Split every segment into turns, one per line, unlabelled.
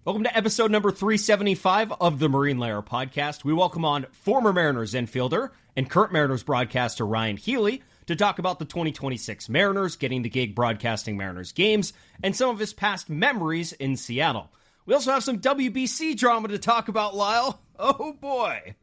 Welcome to episode number 375 of the Marine Layer podcast. We welcome on former Mariners infielder and current Mariners broadcaster Ryon Healy to talk about the 2026 Mariners, getting the gig broadcasting Mariners games, and some of his past memories in Seattle. We also have some WBC drama to talk about, Lyle. Oh, boy.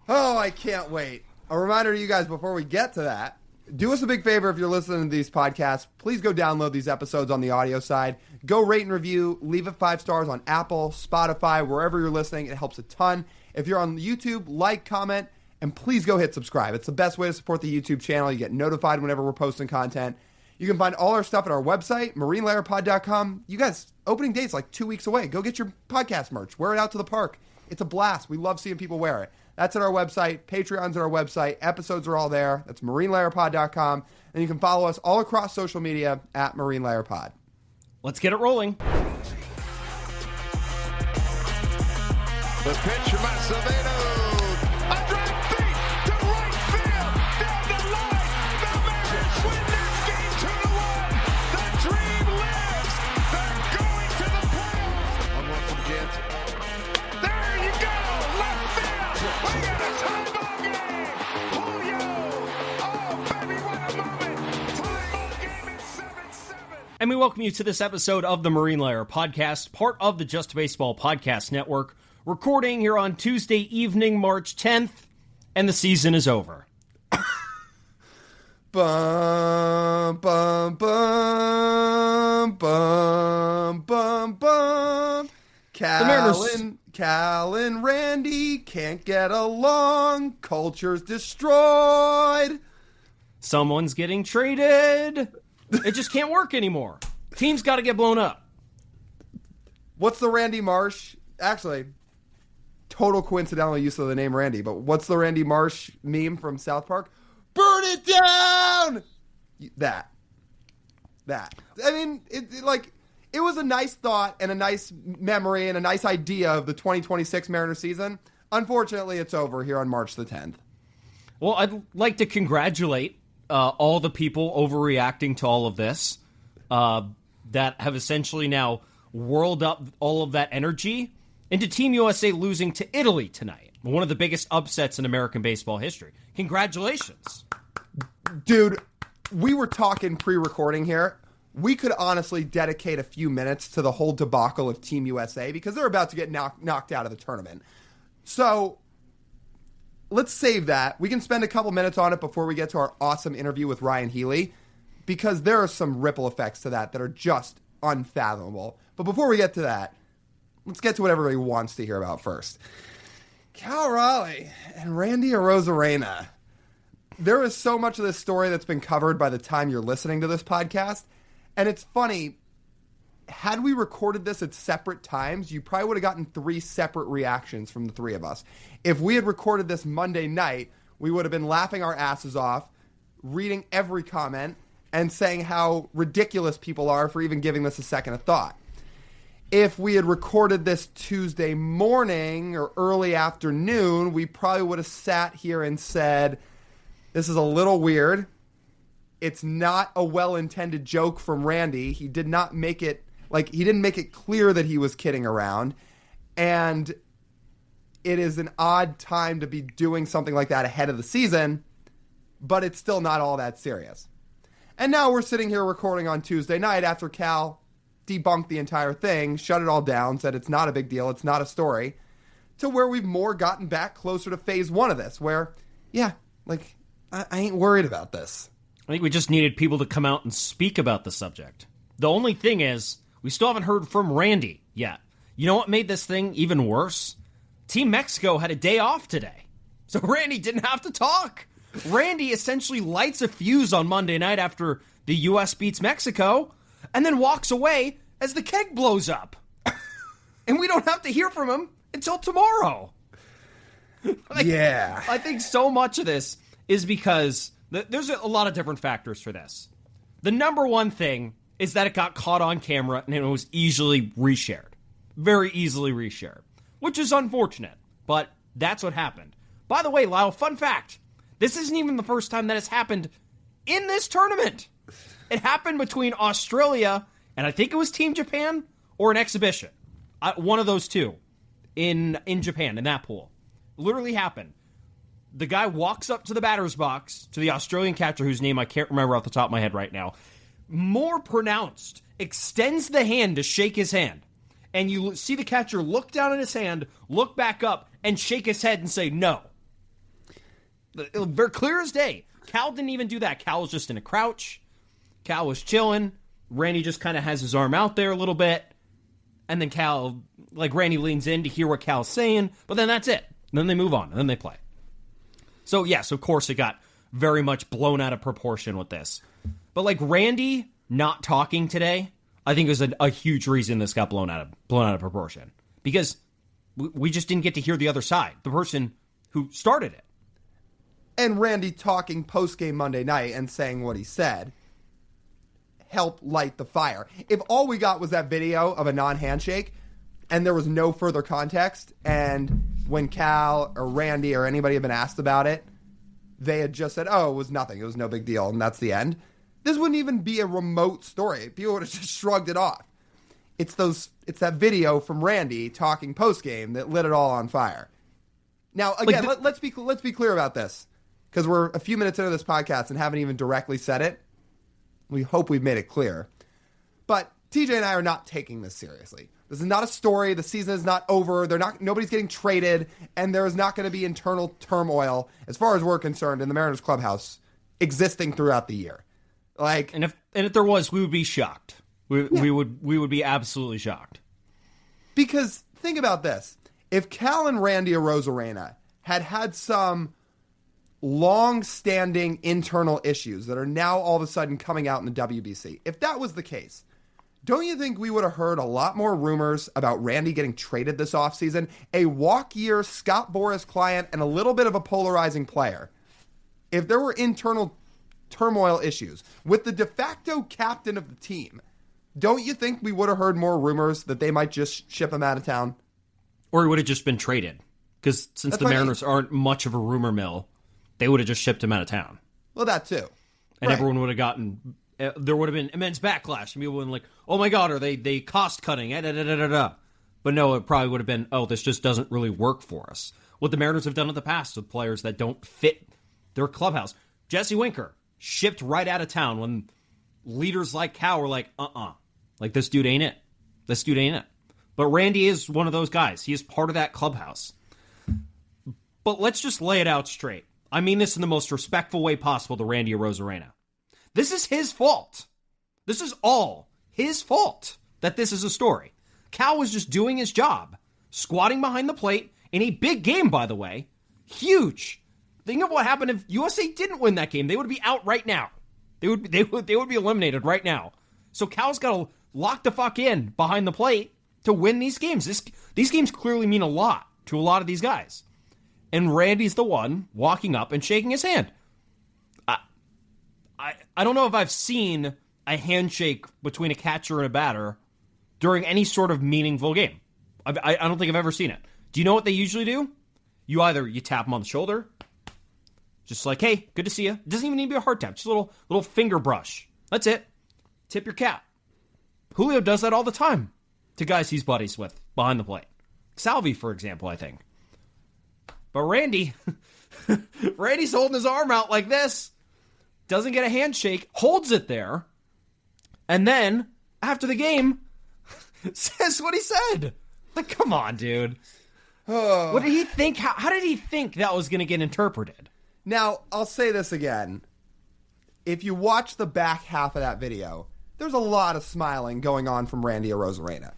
Oh, I can't wait. A reminder to you guys before we get to that, do us a big favor if you're listening to these podcasts. Please go download these episodes on the audio side. Go rate and review. Leave it 5 stars on Apple, Spotify, wherever you're listening. It helps a ton. If you're on YouTube, like, comment, and please go hit subscribe. It's the best way to support the YouTube channel. You get notified whenever we're posting content. You can find all our stuff at our website, marinelayerpod.com. You guys, opening date's like 2 weeks away. Go get your podcast merch. Wear it out to the park. It's a blast. We love seeing people wear it. That's at our website. Patreon's at our website. Episodes are all there. That's marinelayerpod.com. And you can follow us all across social media at marinelayerpod.
Let's get it rolling.
The pitch from Acevedo. A drive deep to right field. Down the line. The Mariners win this game 2-1. The dream lives. They're going to the playoffs. One more from Jansen. There you go. Left field. We got a tie ball game. Julio. Oh, baby, what a moment. Tie ball game at 7-7.
And we welcome you to this episode of the Marine Layer podcast, part of the Just Baseball Podcast Network, recording here on Tuesday evening, March 10th, and the season is over.
Bum, bum, bum, bum, bum, bum. Cal and Randy can't get along. Culture's destroyed.
Someone's getting traded. It just can't work anymore. Team's got to get blown up.
What's the Randy Marsh? Actually, total coincidental use of the name Randy, but what's the Randy Marsh meme from South Park? Burn it down! That. I mean, it was a nice thought and a nice memory and a nice idea of the 2026 Mariners season. Unfortunately, it's over here on March the 10th.
Well, I'd like to congratulate all the people overreacting to all of this that have essentially now whirled up all of that energy into Team USA losing to Italy tonight. One of the biggest upsets in American baseball history. Congratulations.
Dude, we were talking pre-recording here. We could honestly dedicate a few minutes to the whole debacle of Team USA because they're about to get knocked out of the tournament. So let's save that. We can spend a couple minutes on it before we get to our awesome interview with Ryon Healy because there are some ripple effects to that are just unfathomable. But before we get to that, let's get to what everybody wants to hear about first. Cal Raleigh and Randy Arozarena. There is so much of this story that's been covered by the time you're listening to this podcast. And it's funny, had we recorded this at separate times, you probably would have gotten 3 separate reactions from the 3 of us. If we had recorded this Monday night, we would have been laughing our asses off, reading every comment, and saying how ridiculous people are for even giving this a second of thought. If we had recorded this Tuesday morning or early afternoon, we probably would have sat here and said, this is a little weird. It's not a well-intended joke from Randy. He did not make it, he didn't make it clear that he was kidding around. And it is an odd time to be doing something like that ahead of the season, but it's still not all that serious. And now we're sitting here recording on Tuesday night after Cal debunked the entire thing, shut it all down, said it's not a big deal, it's not a story, to where we've more gotten back closer to phase 1 of this, where, I ain't worried about this.
I think we just needed people to come out and speak about the subject. The only thing is, we still haven't heard from Randy yet. You know what made this thing even worse? Team Mexico had a day off today, so Randy didn't have to talk. Randy essentially lights a fuse on Monday night after the U.S. beats Mexico, and then walks away as the keg blows up. And we don't have to hear from him until tomorrow.
Yeah.
I think so much of this is because there's a lot of different factors for this. The number one thing is that it got caught on camera and it was easily reshared. Very easily reshared. Which is unfortunate, but that's what happened. By the way, Lyle, fun fact. This isn't even the first time that has happened in this tournament. It happened between Australia and I think it was Team Japan or an exhibition. One of those two in Japan, in that pool. Literally happened. The guy walks up to the batter's box, to the Australian catcher, whose name I can't remember off the top of my head right now. More pronounced, extends the hand to shake his hand. And you see the catcher look down at his hand, look back up, and shake his head and say no. Very clear as day. Cal didn't even do that. Cal was just in a crouch. Cal was chilling. Randy just kind of has his arm out there a little bit. And then Randy leans in to hear what Cal's saying. But then that's it. And then they move on. And then they play. So, yes, of course, it got very much blown out of proportion with this. But, Randy not talking today, I think is a huge reason this got blown out of proportion. Because we just didn't get to hear the other side. The person who started it.
And Randy talking post-game Monday night and saying what he said helped light the fire. If all we got was that video of a non-handshake and there was no further context, and when Cal or Randy or anybody had been asked about it, they had just said, oh, it was nothing. It was no big deal, and that's the end. This wouldn't even be a remote story. People would have just shrugged it off. It's that video from Randy talking post-game that lit it all on fire. Now, again, let's be clear about this, because we're a few minutes into this podcast and haven't even directly said it. We hope we've made it clear. But TJ and I are not taking this seriously. This is not a story. The season is not over. Nobody's getting traded, and there is not going to be internal turmoil, as far as we're concerned, in the Mariners clubhouse existing throughout the year.
And if there was, we would be shocked. We would be absolutely shocked.
Because think about this: if Cal and Randy Arozarena had some long-standing internal issues that are now all of a sudden coming out in the WBC, if that was the case, don't you think we would have heard a lot more rumors about Randy getting traded this offseason? A walk-year Scott Boras client and a little bit of a polarizing player. If there were internal turmoil issues with the de facto captain of the team, don't you think we would have heard more rumors that they might just ship him out of town?
Or he would have just been traded. Because since the Mariners aren't much of a rumor mill, they would have just shipped him out of town.
Well, that too.
And everyone would have gotten... there would have been immense backlash. And people would have been like, oh my God, are they cost-cutting? But no, it probably would have been, oh, this just doesn't really work for us. What the Mariners have done in the past with players that don't fit their clubhouse. Jesse Winker shipped right out of town when leaders like Cal were like, this dude ain't it. This dude ain't it. But Randy is one of those guys. He is part of that clubhouse. But let's just lay it out straight. I mean this in the most respectful way possible to Randy Arozarena. This is his fault. This is all his fault that this is a story. Cal was just doing his job, squatting behind the plate in a big game, by the way. Huge. Think of what happened if USA didn't win that game. They would be out right now. They would be eliminated right now. So Cal's got to lock the fuck in behind the plate to win these games. These games clearly mean a lot to a lot of these guys. And Randy's the one walking up and shaking his hand. I don't know if I've seen a handshake between a catcher and a batter during any sort of meaningful game. I don't think I've ever seen it. Do you know what they usually do? You tap them on the shoulder, just like, hey, good to see you. It doesn't even need to be a hard tap, just a little finger brush. That's it. Tip your cap. Julio does that all the time to guys he's buddies with behind the plate. Salvi, for example, I think. But Randy's holding his arm out like this. Doesn't get a handshake, holds it there, and then, after the game, says what he said. Come on, dude. What did he think? How did he think that was going to get interpreted?
Now, I'll say this again. If you watch the back half of that video, there's a lot of smiling going on from Randy Arozarena.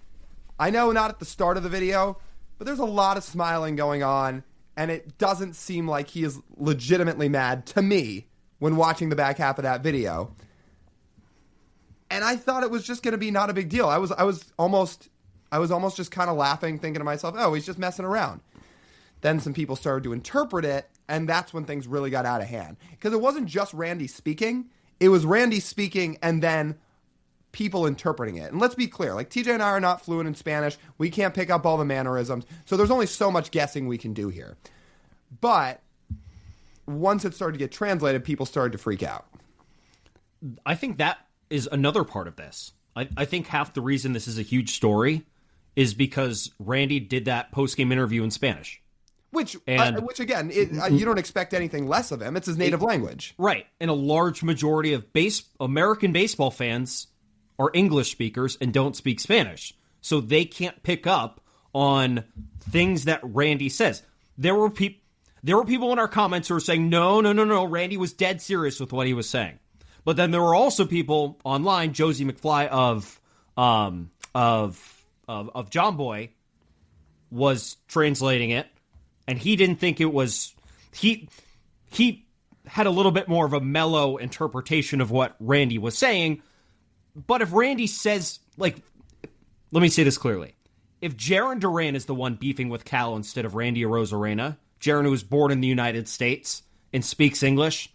I know not at the start of the video, but there's a lot of smiling going on, and it doesn't seem like he is legitimately mad to me when watching the back half of that video. And I thought it was just going to be not a big deal. I was almost just kind of laughing, thinking to myself, oh, he's just messing around. Then some people started to interpret it, and that's when things really got out of hand. Because it wasn't just Randy speaking. It was Randy speaking and then people interpreting it. And let's be clear, TJ and I are not fluent in Spanish. We can't pick up all the mannerisms. So there's only so much guessing we can do here. But once it started to get translated, people started to freak out.
I think that is another part of this. I think half the reason this is a huge story is because Randy did that post-game interview in Spanish.
Which again, you don't expect anything less of him. It's his native language.
Right. And a large majority of American baseball fans are English speakers and don't speak Spanish. So they can't pick up on things that Randy says. There were people in our comments who were saying, no, Randy was dead serious with what he was saying. But then there were also people online, Josie McFly of John Boy was translating it, and he didn't think it was he had a little bit more of a mellow interpretation of what Randy was saying. But if Randy says, like, let me say this clearly. If Jarren Duran is the one beefing with Cal instead of Randy Arozarena, Jarren, who was born in the United States and speaks English,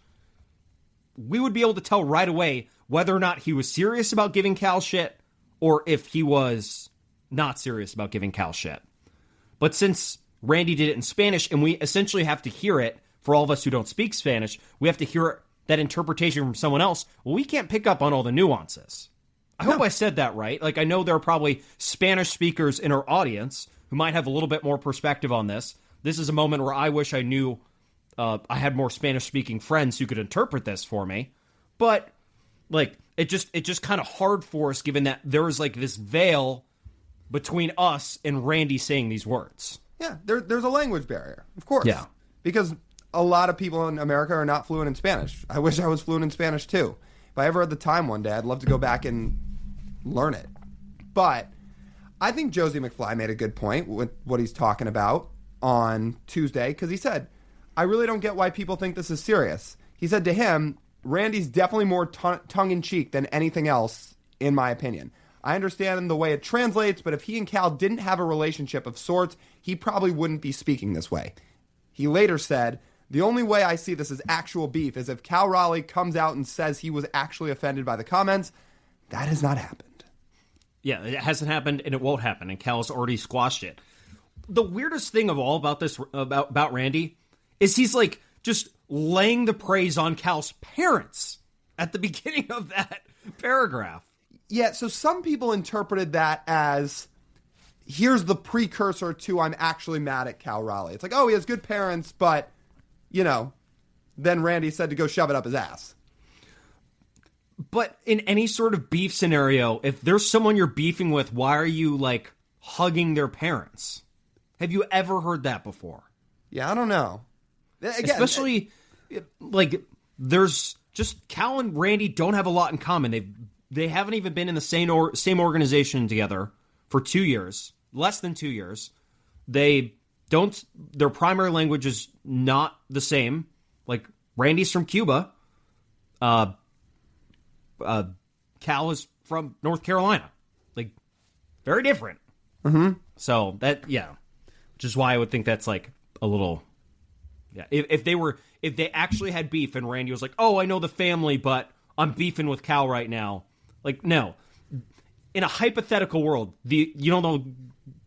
we would be able to tell right away whether or not he was serious about giving Cal shit or if he was not serious about giving Cal shit. But since Randy did it in Spanish and we essentially have to hear it, for all of us who don't speak Spanish, we have to hear that interpretation from someone else. Well, we can't pick up on all the nuances. I hope I said that right. Like, I know there are probably Spanish speakers in our audience who might have a little bit more perspective on this. This is a moment where I wish I knew I had more Spanish-speaking friends who could interpret this for me. But, like, it just kind of hard for us, given that there is, like, this veil between us and Randy saying these words.
Yeah, there's a language barrier, of course.
Yeah.
Because a lot of people in America are not fluent in Spanish. I wish I was fluent in Spanish, too. If I ever had the time one day, I'd love to go back and learn it. But I think Josie McFly made a good point with what he's talking about on Tuesday, because he said, I really don't get why people think this is serious. He said to him, Randy's definitely more tongue-in-cheek than anything else, in my opinion. I understand the way it translates, but if he and Cal didn't have a relationship of sorts, he probably wouldn't be speaking this way. He later said, the only way I see this as actual beef is if Cal Raleigh comes out and says he was actually offended by the comments. That has not happened.
Yeah, it hasn't happened, and it won't happen, and Cal's already squashed it. The weirdest thing of all about this, about Randy, is he's, like, just laying the praise on Cal's parents at the beginning of that paragraph.
Yeah, so some people interpreted that as, here's the precursor to I'm actually mad at Cal Raleigh. It's like, oh, he has good parents, but, you know, then Randy said to go shove it up his ass.
But in any sort of beef scenario, if there's someone you're beefing with, why are you, like, hugging their parents? Have you ever heard that before?
Yeah, I don't know. Again,
especially, like, there's just Cal and Randy don't have a lot in common. They haven't even been in the same organization together for 2 years, less than 2 years. Their primary language is not the same. Like, Randy's from Cuba. Cal is from North Carolina. Like, very different.
Mm-hmm.
So which is why I would think that's like a little, If they actually had beef and Randy was like, oh, I know the family, but I'm beefing with Cal right now. Like, no. In a hypothetical world, you don't know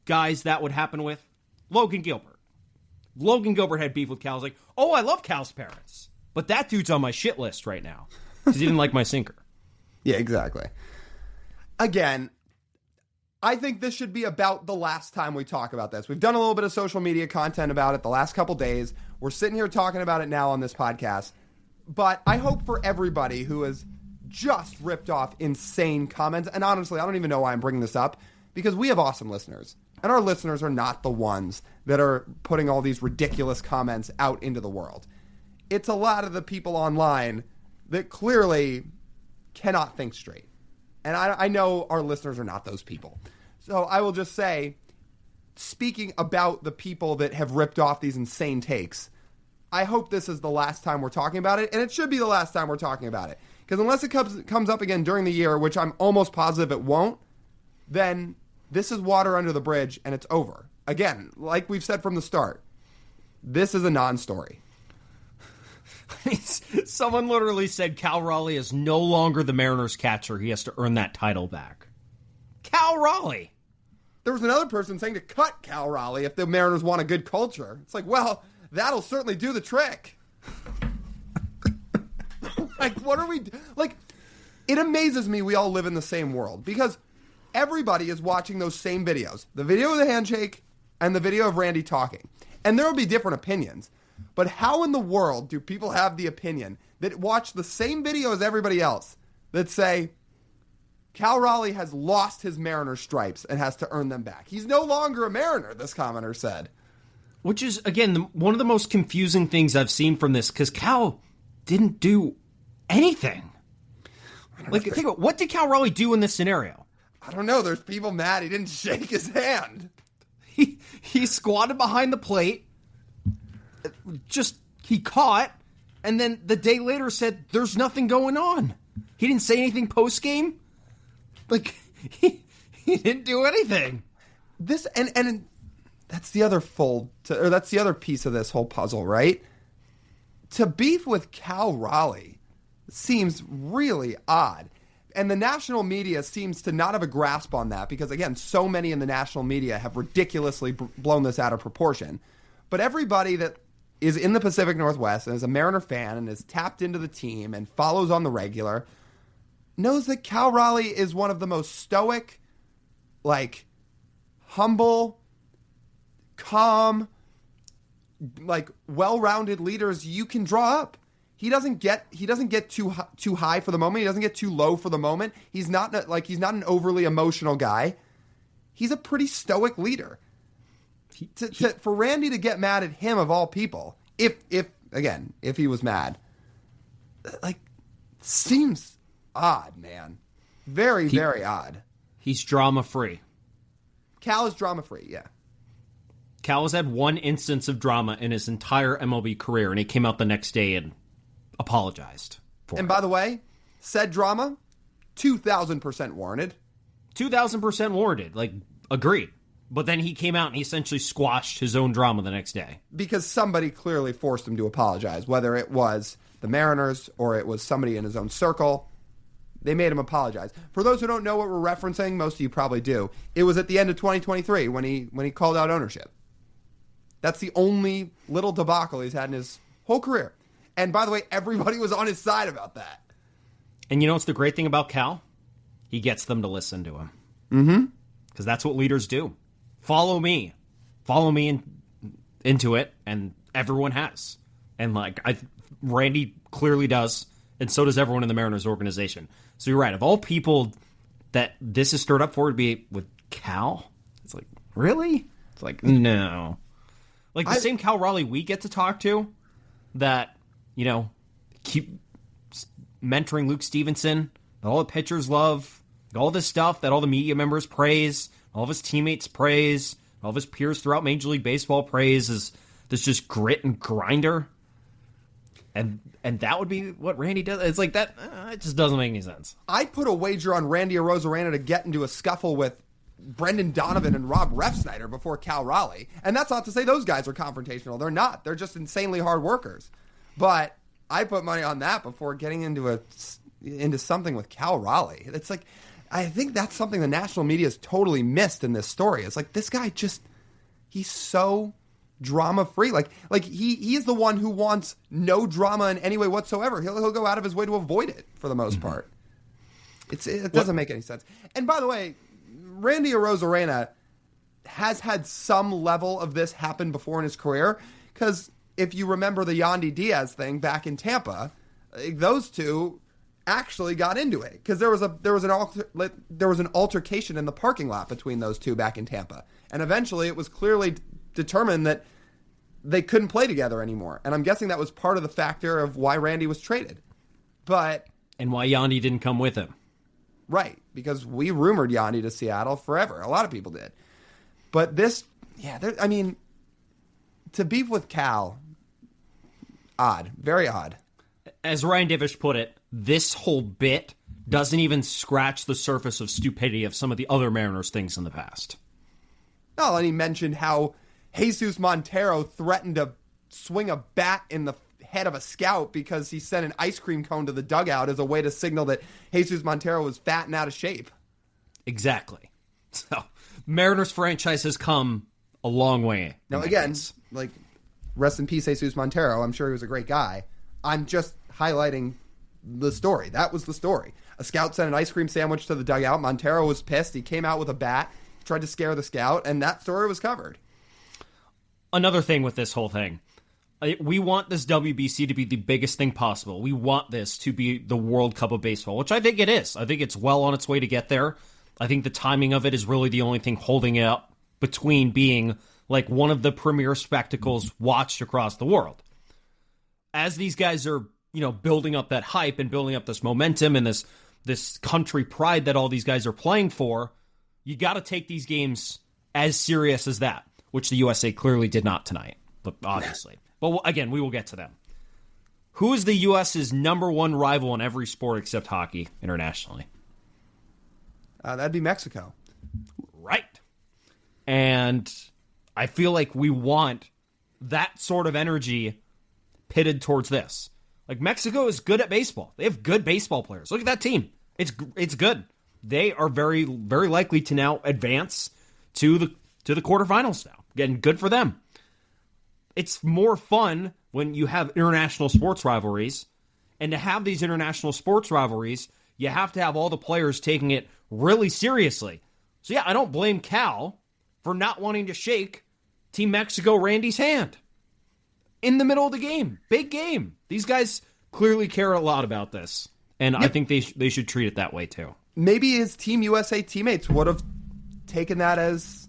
guys that would happen with? Logan Gilbert. Logan Gilbert had beef with Cal. I was like, oh, I love Cal's parents, but that dude's on my shit list right now because he didn't like my sinker.
Yeah, exactly. Again, I think this should be about the last time we talk about this. We've done a little bit of social media content about it the last couple days. We're sitting here talking about it now on this podcast. But I hope for everybody who has just ripped off insane comments, and honestly, I don't even know why I'm bringing this up, because we have awesome listeners. And our listeners are not the ones that are putting all these ridiculous comments out into the world. It's a lot of the people online that clearly cannot think straight. And I know our listeners are not those people. So I will just say, speaking about the people that have ripped off these insane takes, I hope this is the last time we're talking about it, and it should be the last time we're talking about it. Because unless it comes up again during the year, which I'm almost positive it won't, then this is water under the bridge, and it's over. Again, like we've said from the start, this is a non-story.
Someone literally said Cal Raleigh is no longer the Mariners catcher. He has to earn that title back. Cal Raleigh.
There was another person saying to cut Cal Raleigh if the Mariners want a good culture. It's like, well, that'll certainly do the trick. Like, what are we... Like, it amazes me we all live in the same world. Because everybody is watching those same videos. The video of the handshake and the video of Randy talking. And there will be different opinions. But how in the world do people have the opinion that watch the same video as everybody else that say, Cal Raleigh has lost his Mariner stripes and has to earn them back? He's no longer a Mariner, this commenter said.
Which is, again, one of the most confusing things I've seen from this, because Cal didn't do anything. Like, think about, what did Cal Raleigh do in this scenario?
I don't know. There's people mad he didn't shake his hand.
He squatted behind the plate, he caught, and then the day later said, there's nothing going on. He didn't say anything post-game. Like, he didn't do anything.
This, and that's the other that's the other piece of this whole puzzle, right? To beef with Cal Raleigh seems really odd. And the national media seems to not have a grasp on that because, again, so many in the national media have ridiculously blown this out of proportion. But everybody that is in the Pacific Northwest and is a Mariner fan and is tapped into the team and follows on the regular knows that Cal Raleigh is one of the most stoic, like, humble, calm, like, well-rounded leaders you can draw up. He doesn't get too high for the moment. He doesn't get too low for the moment. He's not an overly emotional guy. He's a pretty stoic leader. For Randy to get mad at him of all people, if he was mad, like, seems odd, man. Very, very odd.
He's drama-free.
Cal is drama-free, yeah.
Cal has had one instance of drama in his entire MLB career, and he came out the next day and apologized for it.
And by the way, said drama, 2,000% warranted.
2,000% warranted. Like, agreed. But then he came out and he essentially squashed his own drama the next day.
Because somebody clearly forced him to apologize, whether it was the Mariners or it was somebody in his own circle. They made him apologize. For those who don't know what we're referencing, most of you probably do, it was at the end of 2023 when he called out ownership. That's the only little debacle he's had in his whole career. And by the way, everybody was on his side about that.
And you know what's the great thing about Cal? He gets them to listen to him. Mm-hmm. Because that's what leaders do. Follow me. Follow me into it, and everyone has. And Randy clearly does, and so does everyone in the Mariners organization. So you're right. Of all people that this is stirred up for, to be with Cal, it's like, really? It's like, no. Like the same Cal Raleigh we get to talk to that, keep mentoring Luke Stevenson, that all the pitchers love, all this stuff that all the media members praise, all of his teammates praise, all of his peers throughout Major League Baseball praise is this just grit and grinder. And that would be what Randy does. It's like that. It just doesn't make any sense.
I'd put a wager on Randy Arozarena to get into a scuffle with Brendan Donovan and Rob Refsnyder before Cal Raleigh. And that's not to say those guys are confrontational. They're not. They're just insanely hard workers. But I put money on that before getting into something with Cal Raleigh. It's like, I think that's something the national media has totally missed in this story. It's like, this guy he's so drama-free. Like he is the one who wants no drama in any way whatsoever. He'll go out of his way to avoid it for the most part. It doesn't make any sense. And by the way, Randy Arozarena has had some level of this happen before in his career, because if you remember the Yandy Diaz thing back in Tampa, those two actually got into it because there was an altercation in the parking lot between those two back in Tampa, and eventually it was clearly determined that they couldn't play together anymore. And I'm guessing that was part of the factor of why Randy was traded,
and why Yandy didn't come with him.
Right, because we rumored Yandy to Seattle forever. A lot of people did. But this, to beef with Cal, odd. Very odd.
As Ryan Divish put it, this whole bit doesn't even scratch the surface of stupidity of some of the other Mariners things in the past.
Oh, and he mentioned how Jesus Montero threatened to swing a bat in the head of a scout because he sent an ice cream cone to the dugout as a way to signal that Jesus Montero was fat and out of shape.
Exactly. So, Mariners franchise has come a long way.
Now, again, rest in peace, Jesus Montero. I'm sure he was a great guy. I'm just highlighting the story. That was the story. A scout sent an ice cream sandwich to the dugout. Montero was pissed. He came out with a bat, tried to scare the scout, and that story was covered.
Another thing with this whole thing, we want this WBC to be the biggest thing possible. We want this to be the World Cup of baseball, which I think it is. I think it's well on its way to get there. I think the timing of it is really the only thing holding it up between being like one of the premier spectacles watched across the world. As these guys are, building up that hype and building up this momentum and this country pride that all these guys are playing for, you got to take these games as serious as that, which the USA clearly did not tonight, but obviously. But again, we will get to them. Who is the U.S.'s number one rival in every sport except hockey internationally?
That'd be Mexico.
Right. And I feel like we want that sort of energy pitted towards this. Like, Mexico is good at baseball. They have good baseball players. Look at that team. It's good. They are very, very likely to now advance to the quarterfinals now. Again, good for them. It's more fun when you have international sports rivalries. And to have these international sports rivalries, you have to have all the players taking it really seriously. So yeah, I don't blame Cal for not wanting to shake Team Mexico Randy's hand in the middle of the game. Big game. These guys clearly care a lot about this. And yep. I think they should treat it that way too.
Maybe his Team USA teammates would have taken that as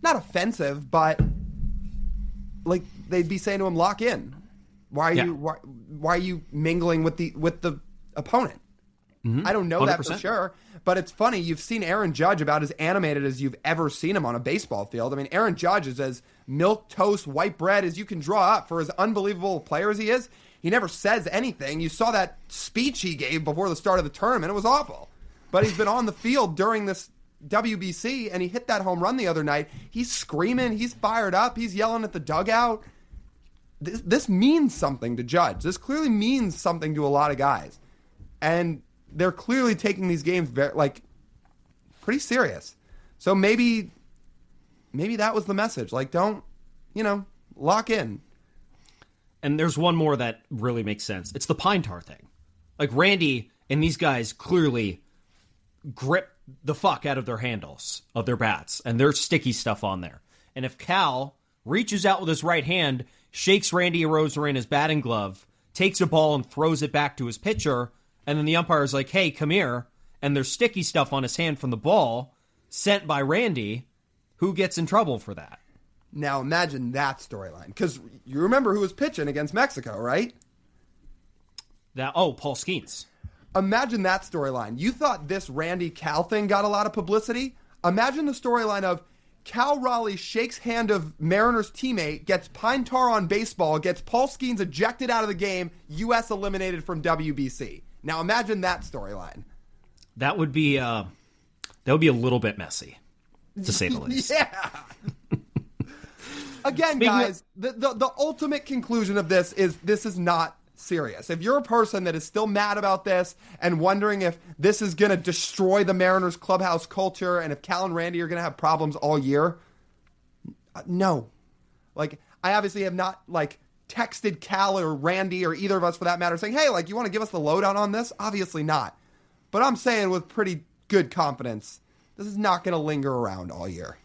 not offensive, but like they'd be saying to him, lock in. Why are you mingling with the opponent? Mm-hmm. I don't know 100%. That for sure, but it's funny. You've seen Aaron Judge about as animated as you've ever seen him on a baseball field. I mean, Aaron Judge is as milquetoast, white bread as you can draw up for as unbelievable a player as he is. He never says anything. You saw that speech he gave before the start of the tournament. It was awful. But he's been on the field during this WBC, and he hit that home run the other night. He's screaming. He's fired up. He's yelling at the dugout. This means something to Judge. This clearly means something to a lot of guys. And they're clearly taking these games pretty serious. So maybe that was the message. Like, don't, lock in.
And there's one more that really makes sense. It's the pine tar thing. Like, Randy and these guys clearly grip the fuck out of their handles of their bats, and there's sticky stuff on there. And if Cal reaches out with his right hand, shakes Randy Arozarena's batting glove, takes a ball and throws it back to his pitcher, and then the umpire's like, hey, come here, and there's sticky stuff on his hand from the ball sent by Randy, who gets in trouble for that?
Now imagine that storyline, because you remember who was pitching against Mexico, right?
Paul Skeens.
Imagine that storyline. You thought this Randy Cal thing got a lot of publicity? Imagine the storyline of Cal Raleigh shakes hand of Mariners teammate, gets pine tar on baseball, gets Paul Skeens ejected out of the game, U.S. eliminated from WBC. Now imagine that storyline.
That would be a little bit messy, to say the least.
Yeah. Again, guys, the ultimate conclusion of this is not serious. If you're a person that is still mad about this and wondering if this is going to destroy the Mariners clubhouse culture and if Cal and Randy are going to have problems all year, no. Like, I obviously have not, texted Cal or Randy or either of us for that matter saying, hey, you want to give us the lowdown on this? Obviously not. But I'm saying with pretty good confidence, this is not going to linger around all year.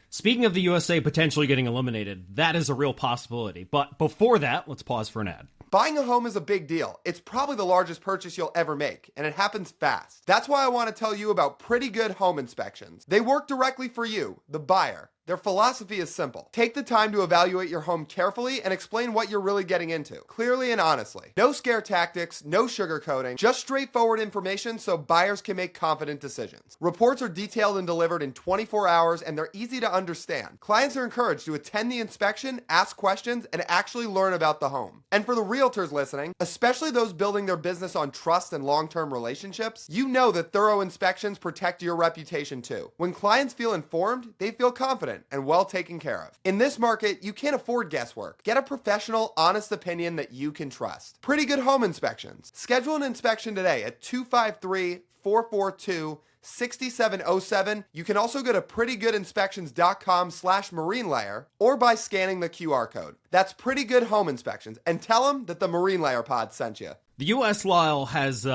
Speaking of the USA potentially getting eliminated, that is a real possibility. But before that, let's pause for an ad.
Buying a home is a big deal. It's probably the largest purchase you'll ever make, and it happens fast. That's why I want to tell you about Pretty Good Home Inspections. They work directly for you, the buyer. Their philosophy is simple. Take the time to evaluate your home carefully and explain what you're really getting into, clearly and honestly. No scare tactics, no sugarcoating, just straightforward information so buyers can make confident decisions. Reports are detailed and delivered in 24 hours, and they're easy to understand. Clients are encouraged to attend the inspection, ask questions, and actually learn about the home. And for the realtors listening, especially those building their business on trust and long-term relationships, you know that thorough inspections protect your reputation too. When clients feel informed, they feel confident and well taken care of. In this market, you can't afford guesswork. Get a professional, honest opinion that you can trust. Pretty Good Home Inspections. Schedule an inspection today at 253-442-6707. You can also go to prettygoodinspections.com/marine-layer or by scanning the QR code. That's Pretty Good Home Inspections, and tell them that the Marine Layer Pod sent you.
The U.S., Lyle, has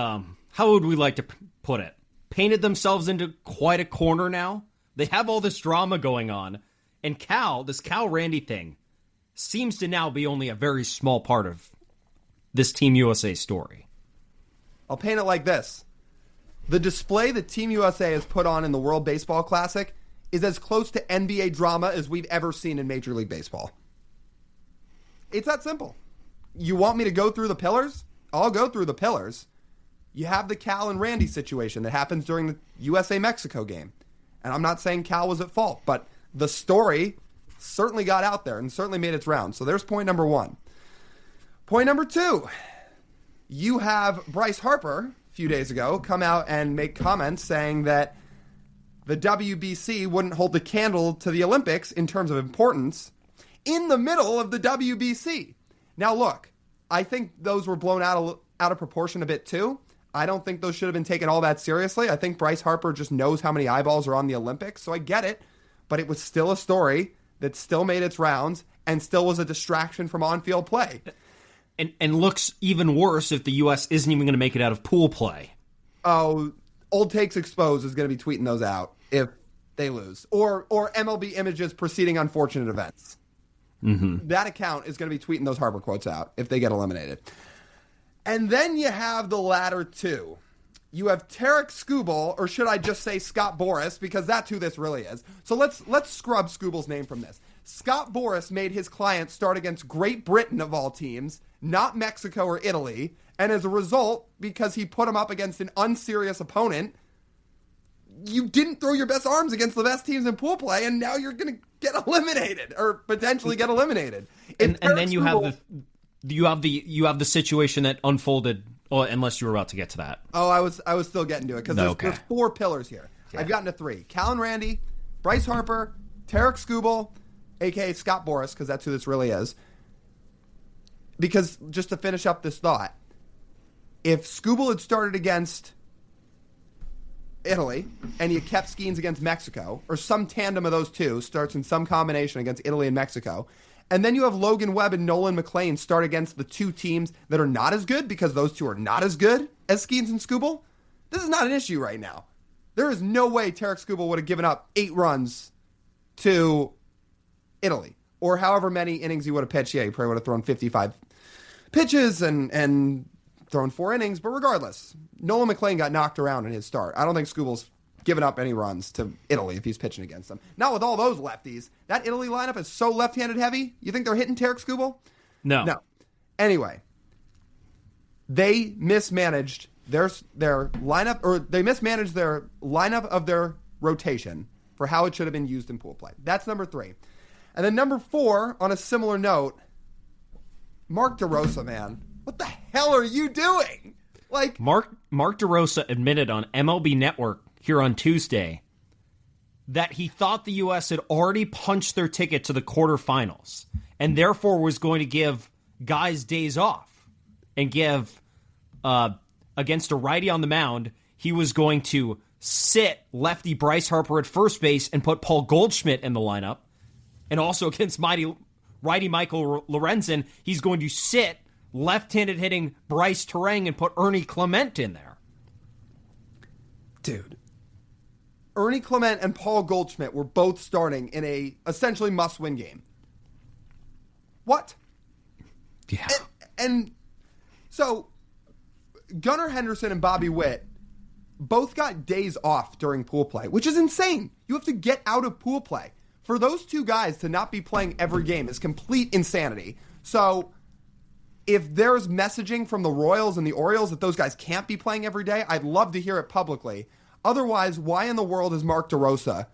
how would we like to put it? Painted themselves into quite a corner now. They have all this drama going on. And this Cal Randy thing, seems to now be only a very small part of this Team USA story.
I'll paint it like this. The display that Team USA has put on in the World Baseball Classic is as close to NBA drama as we've ever seen in Major League Baseball. It's that simple. You want me to go through the pillars? I'll go through the pillars. You have the Cal and Randy situation that happens during the USA-Mexico game. And I'm not saying Cal was at fault, but the story certainly got out there and certainly made its round. So there's point number one. Point number two, you have Bryce Harper a few days ago come out and make comments saying that the WBC wouldn't hold the candle to the Olympics in terms of importance in the middle of the WBC. Now, look, I think those were blown out of proportion a bit too. I don't think those should have been taken all that seriously. I think Bryce Harper just knows how many eyeballs are on the Olympics, so I get it. But it was still a story that still made its rounds and still was a distraction from on-field play.
And looks even worse if the U.S. isn't even going to make it out of pool play.
Oh, Old Takes Exposed is going to be tweeting those out if they lose. Or MLB Images preceding unfortunate events. Mm-hmm. That account is going to be tweeting those Harper quotes out if they get eliminated. And then you have the latter two. You have Tarek Skubal, or should I just say Scott Boras, because that's who this really is. So let's scrub Skubal's name from this. Scott Boras made his client start against Great Britain of all teams, not Mexico or Italy, and as a result, because he put him up against an unserious opponent, you didn't throw your best arms against the best teams in pool play, and now you're going to get eliminated, or potentially get eliminated.
And then you have the situation that unfolded. Well, unless you were about to get to that.
Oh, I was still getting to it because there's four pillars here. Okay. I've gotten to three: Cal and Randy, Bryce Harper, Tarek Skubal, aka Scott Boras, because that's who this really is. Because just to finish up this thought, if Skubal had started against Italy and you kept Skeens against Mexico, or some tandem of those two starts in some combination against Italy and Mexico. And then you have Logan Webb and Nolan McLean start against the two teams that are not as good because those two are not as good as Skeens and Skubal. This is not an issue right now. There is no way Tarek Skubal would have given up 8 runs to Italy. Or however many innings he would have pitched. Yeah, he probably would have thrown 55 pitches and thrown 4 innings. But regardless, Nolan McLean got knocked around in his start. I don't think Skubal's given up any runs to Italy if he's pitching against them. Not with all those lefties. That Italy lineup is so left-handed heavy. You think they're hitting Tarek Skubal?
No.
Anyway, they mismanaged their lineup, or they mismanaged their lineup of their rotation for how it should have been used in pool play. That's number 3. And then number 4, on a similar note, Mark DeRosa, man. What the hell are you doing? Like
Mark DeRosa admitted on MLB Network here on Tuesday that he thought the U.S. had already punched their ticket to the quarterfinals and therefore was going to give guys days off and give, against a righty on the mound, he was going to sit lefty Bryce Harper at first base and put Paul Goldschmidt in the lineup. And also against righty Michael Lorenzen, he's going to sit left-handed hitting Bryce Terang and put Ernie Clement in there.
Dude. Ernie Clement and Paul Goldschmidt were both starting in a essentially must-win game. What?
Yeah.
And so Gunnar Henderson and Bobby Witt both got days off during pool play, which is insane. You have to get out of pool play. For those two guys to not be playing every game is complete insanity. So if there's messaging from the Royals and the Orioles that those guys can't be playing every day, I'd love to hear it publicly. Otherwise, why in the world is Mark DeRosa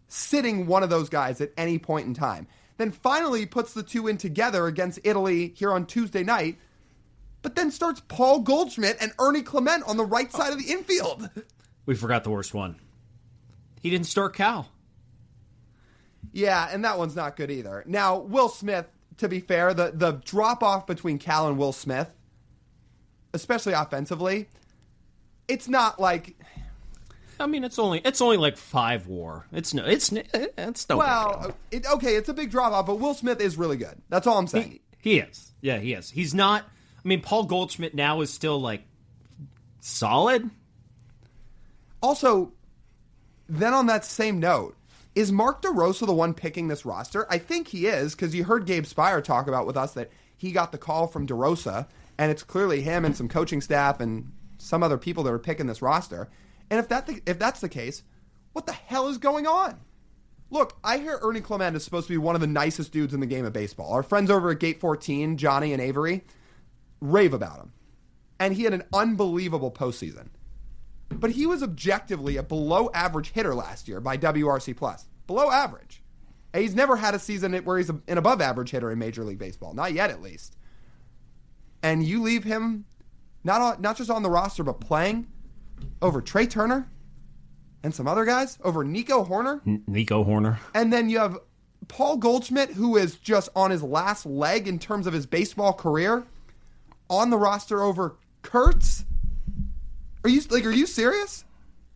sitting one of those guys at any point in time? Then finally puts the two in together against Italy here on Tuesday night, but then starts Paul Goldschmidt and Ernie Clement on the right side of the infield.
We forgot the worst one. He didn't start Cal.
Yeah, and that one's not good either. Now, Will Smith, to be fair, the drop-off between Cal and Will Smith, especially offensively, it's not like...
I mean, it's only like 5 WAR. It's no.
Well, it's a big drop-off, but Will Smith is really good. That's all I'm saying.
He is. Yeah, he is. He's not... I mean, Paul Goldschmidt now is still like Solid.
Also, then on that same note, is Mark DeRosa the one picking this roster? I think he is, because you heard Gabe Spire talk about with us that he got the call from DeRosa, and it's clearly him and some coaching staff and some other people that are picking this roster. And if that's the case, what the hell is going on? Look, I hear Ernie Clement is supposed to be one of the nicest dudes in the game of baseball. Our friends over at Gate 14, Johnny and Avery, rave about him. And he had an unbelievable postseason. But he was objectively a below-average hitter last year by WRC+. Below average. And he's never had a season where he's an above-average hitter in Major League Baseball. Not yet, at least. And you leave him not just on the roster, but playing over Trey Turner and some other guys, over Nico Horner.
Nico Horner.
And then you have Paul Goldschmidt, who is just on his last leg in terms of his baseball career, on the roster over Kurtz. Are you serious?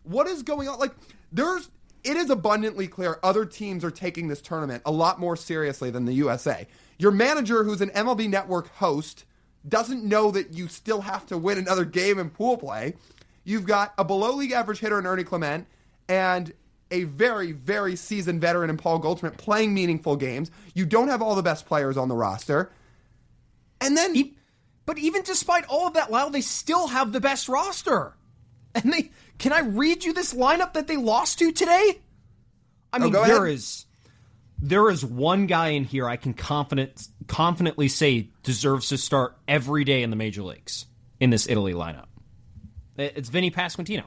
What is going on? It is abundantly clear other teams are taking this tournament a lot more seriously than the USA. Your manager, who's an MLB Network host, doesn't know that you still have to win another game in pool play. You've got a below-league average hitter in Ernie Clement and a very, very seasoned veteran in Paul Goldschmidt playing meaningful games. You don't have all the best players on the roster. And then...
But even despite all of that, Lyle, they still have the best roster. And can I read you this lineup that they lost to today? I mean, there is one guy in here I can confidently say deserves to start every day in the major leagues in this Italy lineup. It's Vinny Pasquantino.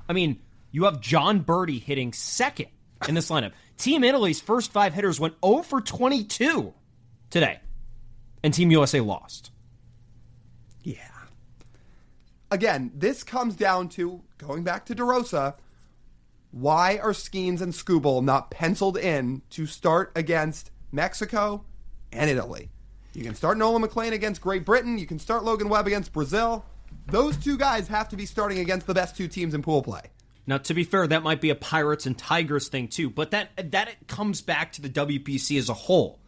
I mean, you have John Birdie hitting second in this lineup. Team Italy's first 5 hitters went 0 for 22 today, and Team USA lost.
Yeah. Again, this comes down to, going back to DeRosa, why are Skeens and Skubal not penciled in to start against Mexico and Italy? You can start Nolan McLean against Great Britain. You can start Logan Webb against Brazil. Those two guys have to be starting against the best 2 teams in pool play.
Now, to be fair, that might be a Pirates and Tigers thing too, but that comes back to the WPC as a whole.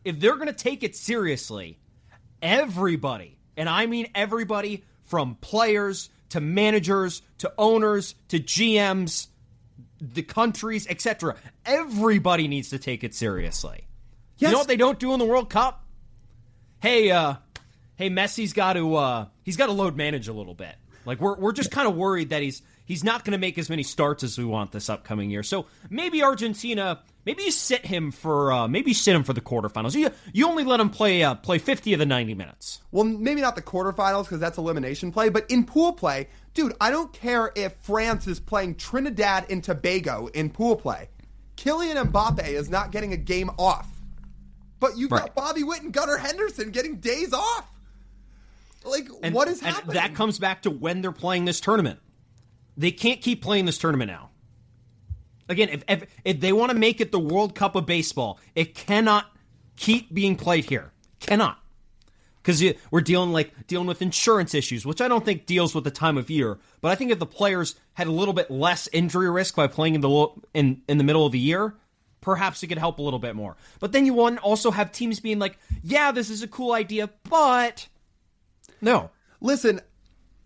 If they're going to take it seriously, everybody, and I mean everybody, from players to managers to owners to GMs, the countries, etc., everybody needs to take it seriously. Yes. You know what they don't do in the World Cup? Hey, Messi's got to load manage a little bit. Like we're just kind of worried that he's not going to make as many starts as we want this upcoming year. So maybe Argentina, maybe you sit him for the quarterfinals. You only let him play 50 of the 90 minutes.
Well, maybe not the quarterfinals because that's elimination play, but in pool play, dude, I don't care if France is playing Trinidad and Tobago in pool play. Kylian Mbappe is not getting a game off. But you've got Bobby Witt and Gunnar Henderson getting days off. What is happening?
And that comes back to when they're playing this tournament. They can't keep playing this tournament now. Again, if they want to make it the World Cup of baseball, it cannot keep being played here. Cannot. Because we're dealing with insurance issues, which I don't think deals with the time of year. But I think if the players had a little bit less injury risk by playing in the middle of the year, perhaps it could help a little bit more. But then you want to also have teams being like, yeah, this is a cool idea, but no.
Listen,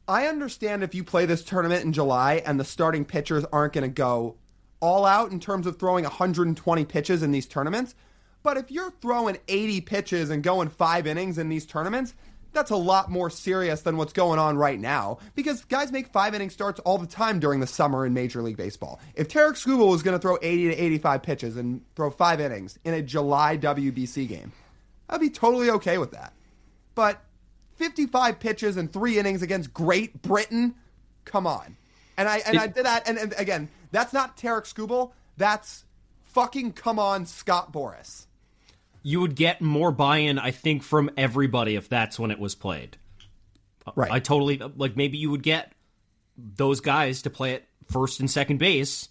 I understand if you play this tournament in July and the starting pitchers aren't going to go all out in terms of throwing 120 pitches in these tournaments. But if you're throwing 80 pitches and going 5 innings in these tournaments, that's a lot more serious than what's going on right now, because guys make 5-inning starts all the time during the summer in Major League Baseball. If Tarek Skubal was going to throw 80 to 85 pitches and throw 5 innings in a July WBC game, I'd be totally okay with that. But 55 pitches and 3 innings against Great Britain, come on. And I did that, and again, that's not Tarek Skubal, that's fucking come on Scott Boras.
You would get more buy-in, I think, from everybody if that's when it was played.
Right.
I totally, maybe you would get those guys to play at first and second base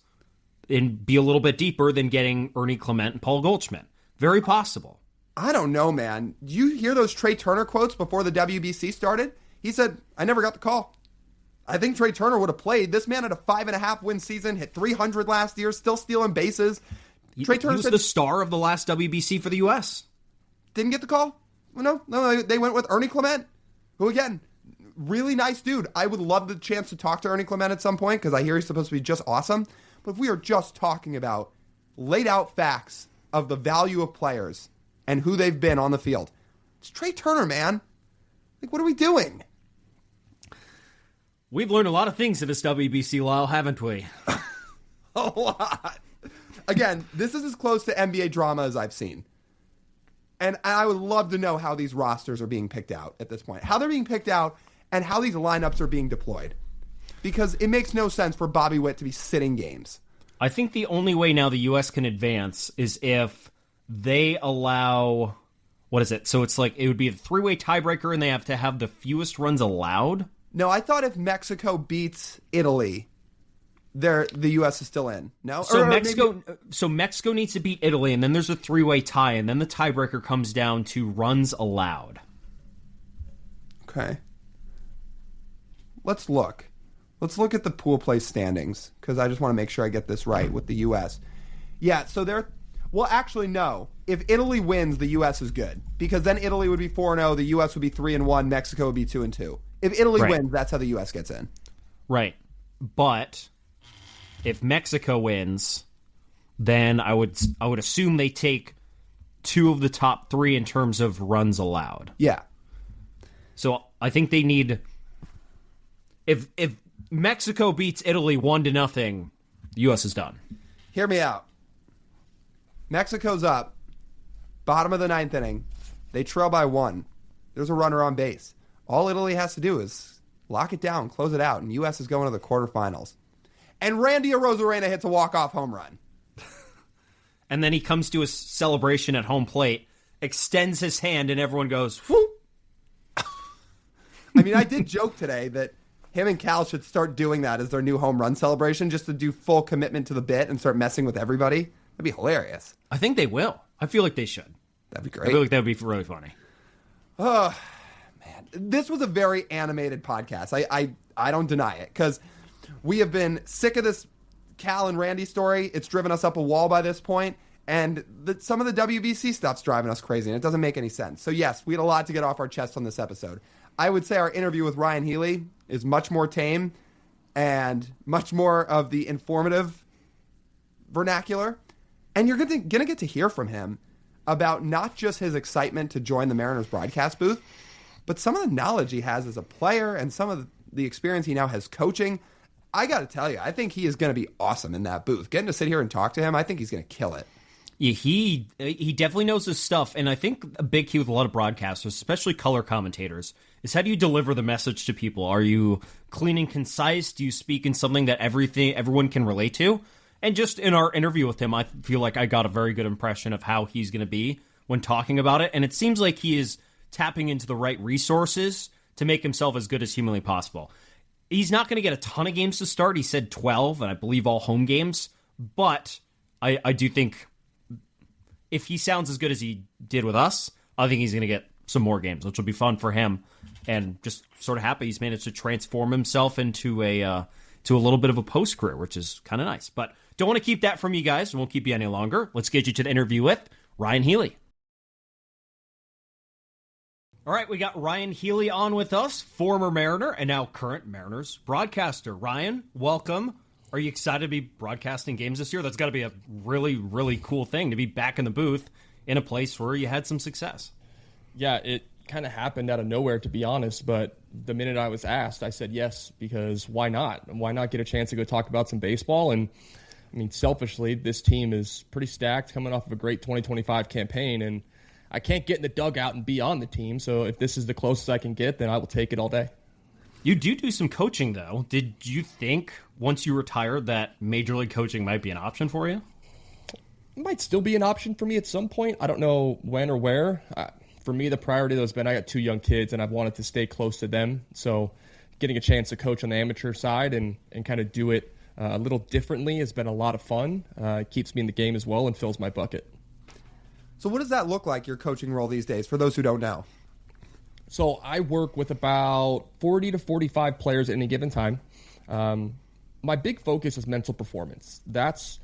and be a little bit deeper than getting Ernie Clement and Paul Goldschmidt. Very possible.
I don't know, man. Did you hear those Trey Turner quotes before the WBC started? He said, I never got the call. I think Trey Turner would have played. This man had a 5.5 win season, hit 300 last year, still stealing bases.
Trey Turner was the star of the last WBC for the U.S.
Didn't get the call? No, they went with Ernie Clement, who, again, really nice dude. I would love the chance to talk to Ernie Clement at some point because I hear he's supposed to be just awesome. But if we are just talking about laid out facts of the value of players and who they've been on the field, it's Trey Turner, man. Like, what are we doing?
We've learned a lot of things in this WBC, Lyle, haven't we?
A lot. Again, this is as close to NBA drama as I've seen. And I would love to know how these rosters are being picked out at this point. How they're being picked out and how these lineups are being deployed. Because it makes no sense for Bobby Witt to be sitting games.
I think the only way now the U.S. can advance is if they allow... What is it? So it's like it would be a three-way tiebreaker and they have to have the fewest runs allowed?
No, I thought if Mexico beats Italy, the U.S. is still in. No?
So Mexico needs to beat Italy, and then there's a three-way tie, and then the tiebreaker comes down to runs allowed.
Okay. Let's look. Let's look at the pool play standings, because I just want to make sure I get this right with the U.S. Yeah, so they're... Well, actually, no. If Italy wins, the U.S. is good, because then Italy would be 4-0, the U.S. would be 3-1, Mexico would be 2-2. If Italy wins, that's how the U.S. gets in.
Right. But if Mexico wins, then I would assume they take two of the top three in terms of runs allowed.
Yeah.
So I think they need... If Mexico beats Italy 1-0, the U.S. is done.
Hear me out. Mexico's up. Bottom of the ninth inning. They trail by 1. There's a runner on base. All Italy has to do is lock it down, close it out, and U.S. is going to the quarterfinals. And Randy Arozarena hits a walk-off home run.
And then he comes to a celebration at home plate, extends his hand, and everyone goes, whoop.
I mean, I did joke today that him and Cal should start doing that as their new home run celebration, just to do full commitment to the bit and start messing with everybody. That'd be hilarious.
I think they will. I feel like they should.
That'd be great.
I feel like that would be really funny.
Oh, man. This was a very animated podcast. I don't deny it, because we have been sick of this Cal and Randy story. It's driven us up a wall by this point, and some of the WBC stuff's driving us crazy, and it doesn't make any sense. So, yes, we had a lot to get off our chest on this episode. I would say our interview with Ryon Healy is much more tame and much more of the informative vernacular. And you're going to get to hear from him about not just his excitement to join the Mariners broadcast booth, but some of the knowledge he has as a player and some of the experience he now has coaching. I got to tell you, I think he is going to be awesome in that booth. Getting to sit here and talk to him, I think he's going to kill it.
Yeah, he definitely knows his stuff, and I think a big key with a lot of broadcasters, especially color commentators, is how do you deliver the message to people? Are you clean and concise? Do you speak in something that everyone can relate to? And just in our interview with him, I feel like I got a very good impression of how he's going to be when talking about it, and it seems like he is tapping into the right resources to make himself as good as humanly possible. He's not going to get a ton of games to start. He said 12, and I believe all home games, but I do think if he sounds as good as he did with us, I think he's going to get some more games, which will be fun for him, and just sort of happy he's managed to transform himself into a little bit of a post career, which is kind of nice. But don't want to keep that from you guys, and won't keep you any longer. Let's get you to the interview with Ryon Healy. All right, we got Ryon Healy on with us, former Mariner and now current Mariners broadcaster. Ryon, welcome. Are you excited to be broadcasting games this year? That's got to be a really, really cool thing to be back in the booth in a place where you had some success.
Yeah, it kind of happened out of nowhere, to be honest, but the minute I was asked, I said yes, because why not? Why not get a chance to go talk about some baseball? And I mean, selfishly, this team is pretty stacked, coming off of a great 2025 campaign, and I can't get in the dugout and be on the team, so if this is the closest I can get, then I will take it all day.
You do some coaching, though. Did you think, once you retired, that Major League coaching might be an option for you?
It might still be an option for me at some point. I don't know when or where. For me, the priority has been I got 2 young kids, and I've wanted to stay close to them. So getting a chance to coach on the amateur side and kind of do it a little differently has been a lot of fun. It keeps me in the game as well and fills my bucket.
So what does that look like, your coaching role these days, for those who don't know?
So I work with about 40 to 45 players at any given time. My big focus is mental performance. That's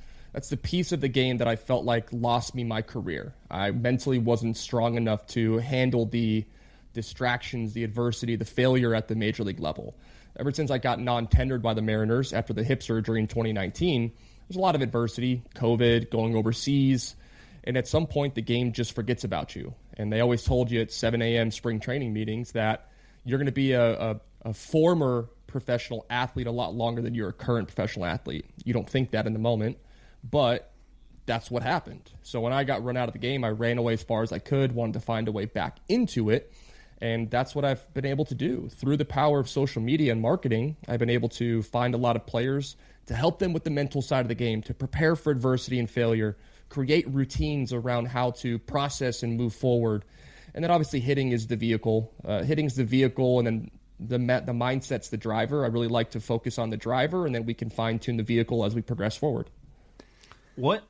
the piece of the game that I felt like lost me my career. I mentally wasn't strong enough to handle the distractions, the adversity, the failure at the major league level. Ever since I got non-tendered by the Mariners after the hip surgery in 2019, there's a lot of adversity, COVID, going overseas, and at some point the game just forgets about you. And they always told you at 7 a.m. spring training meetings that you're going to be a former professional athlete a lot longer than you're a current professional athlete. You don't think that in the moment, but that's what happened. So when I got run out of the game, I ran away as far as I could, wanted to find a way back into it. And that's what I've been able to do. Through the power of social media and marketing, I've been able to find a lot of players to help them with the mental side of the game, to prepare for adversity and failure, create routines around how to process and move forward. And then obviously hitting is the vehicle. Hitting's the vehicle, and then the mindset's the driver. I really like to focus on the driver, and then we can fine-tune the vehicle as we progress forward.
What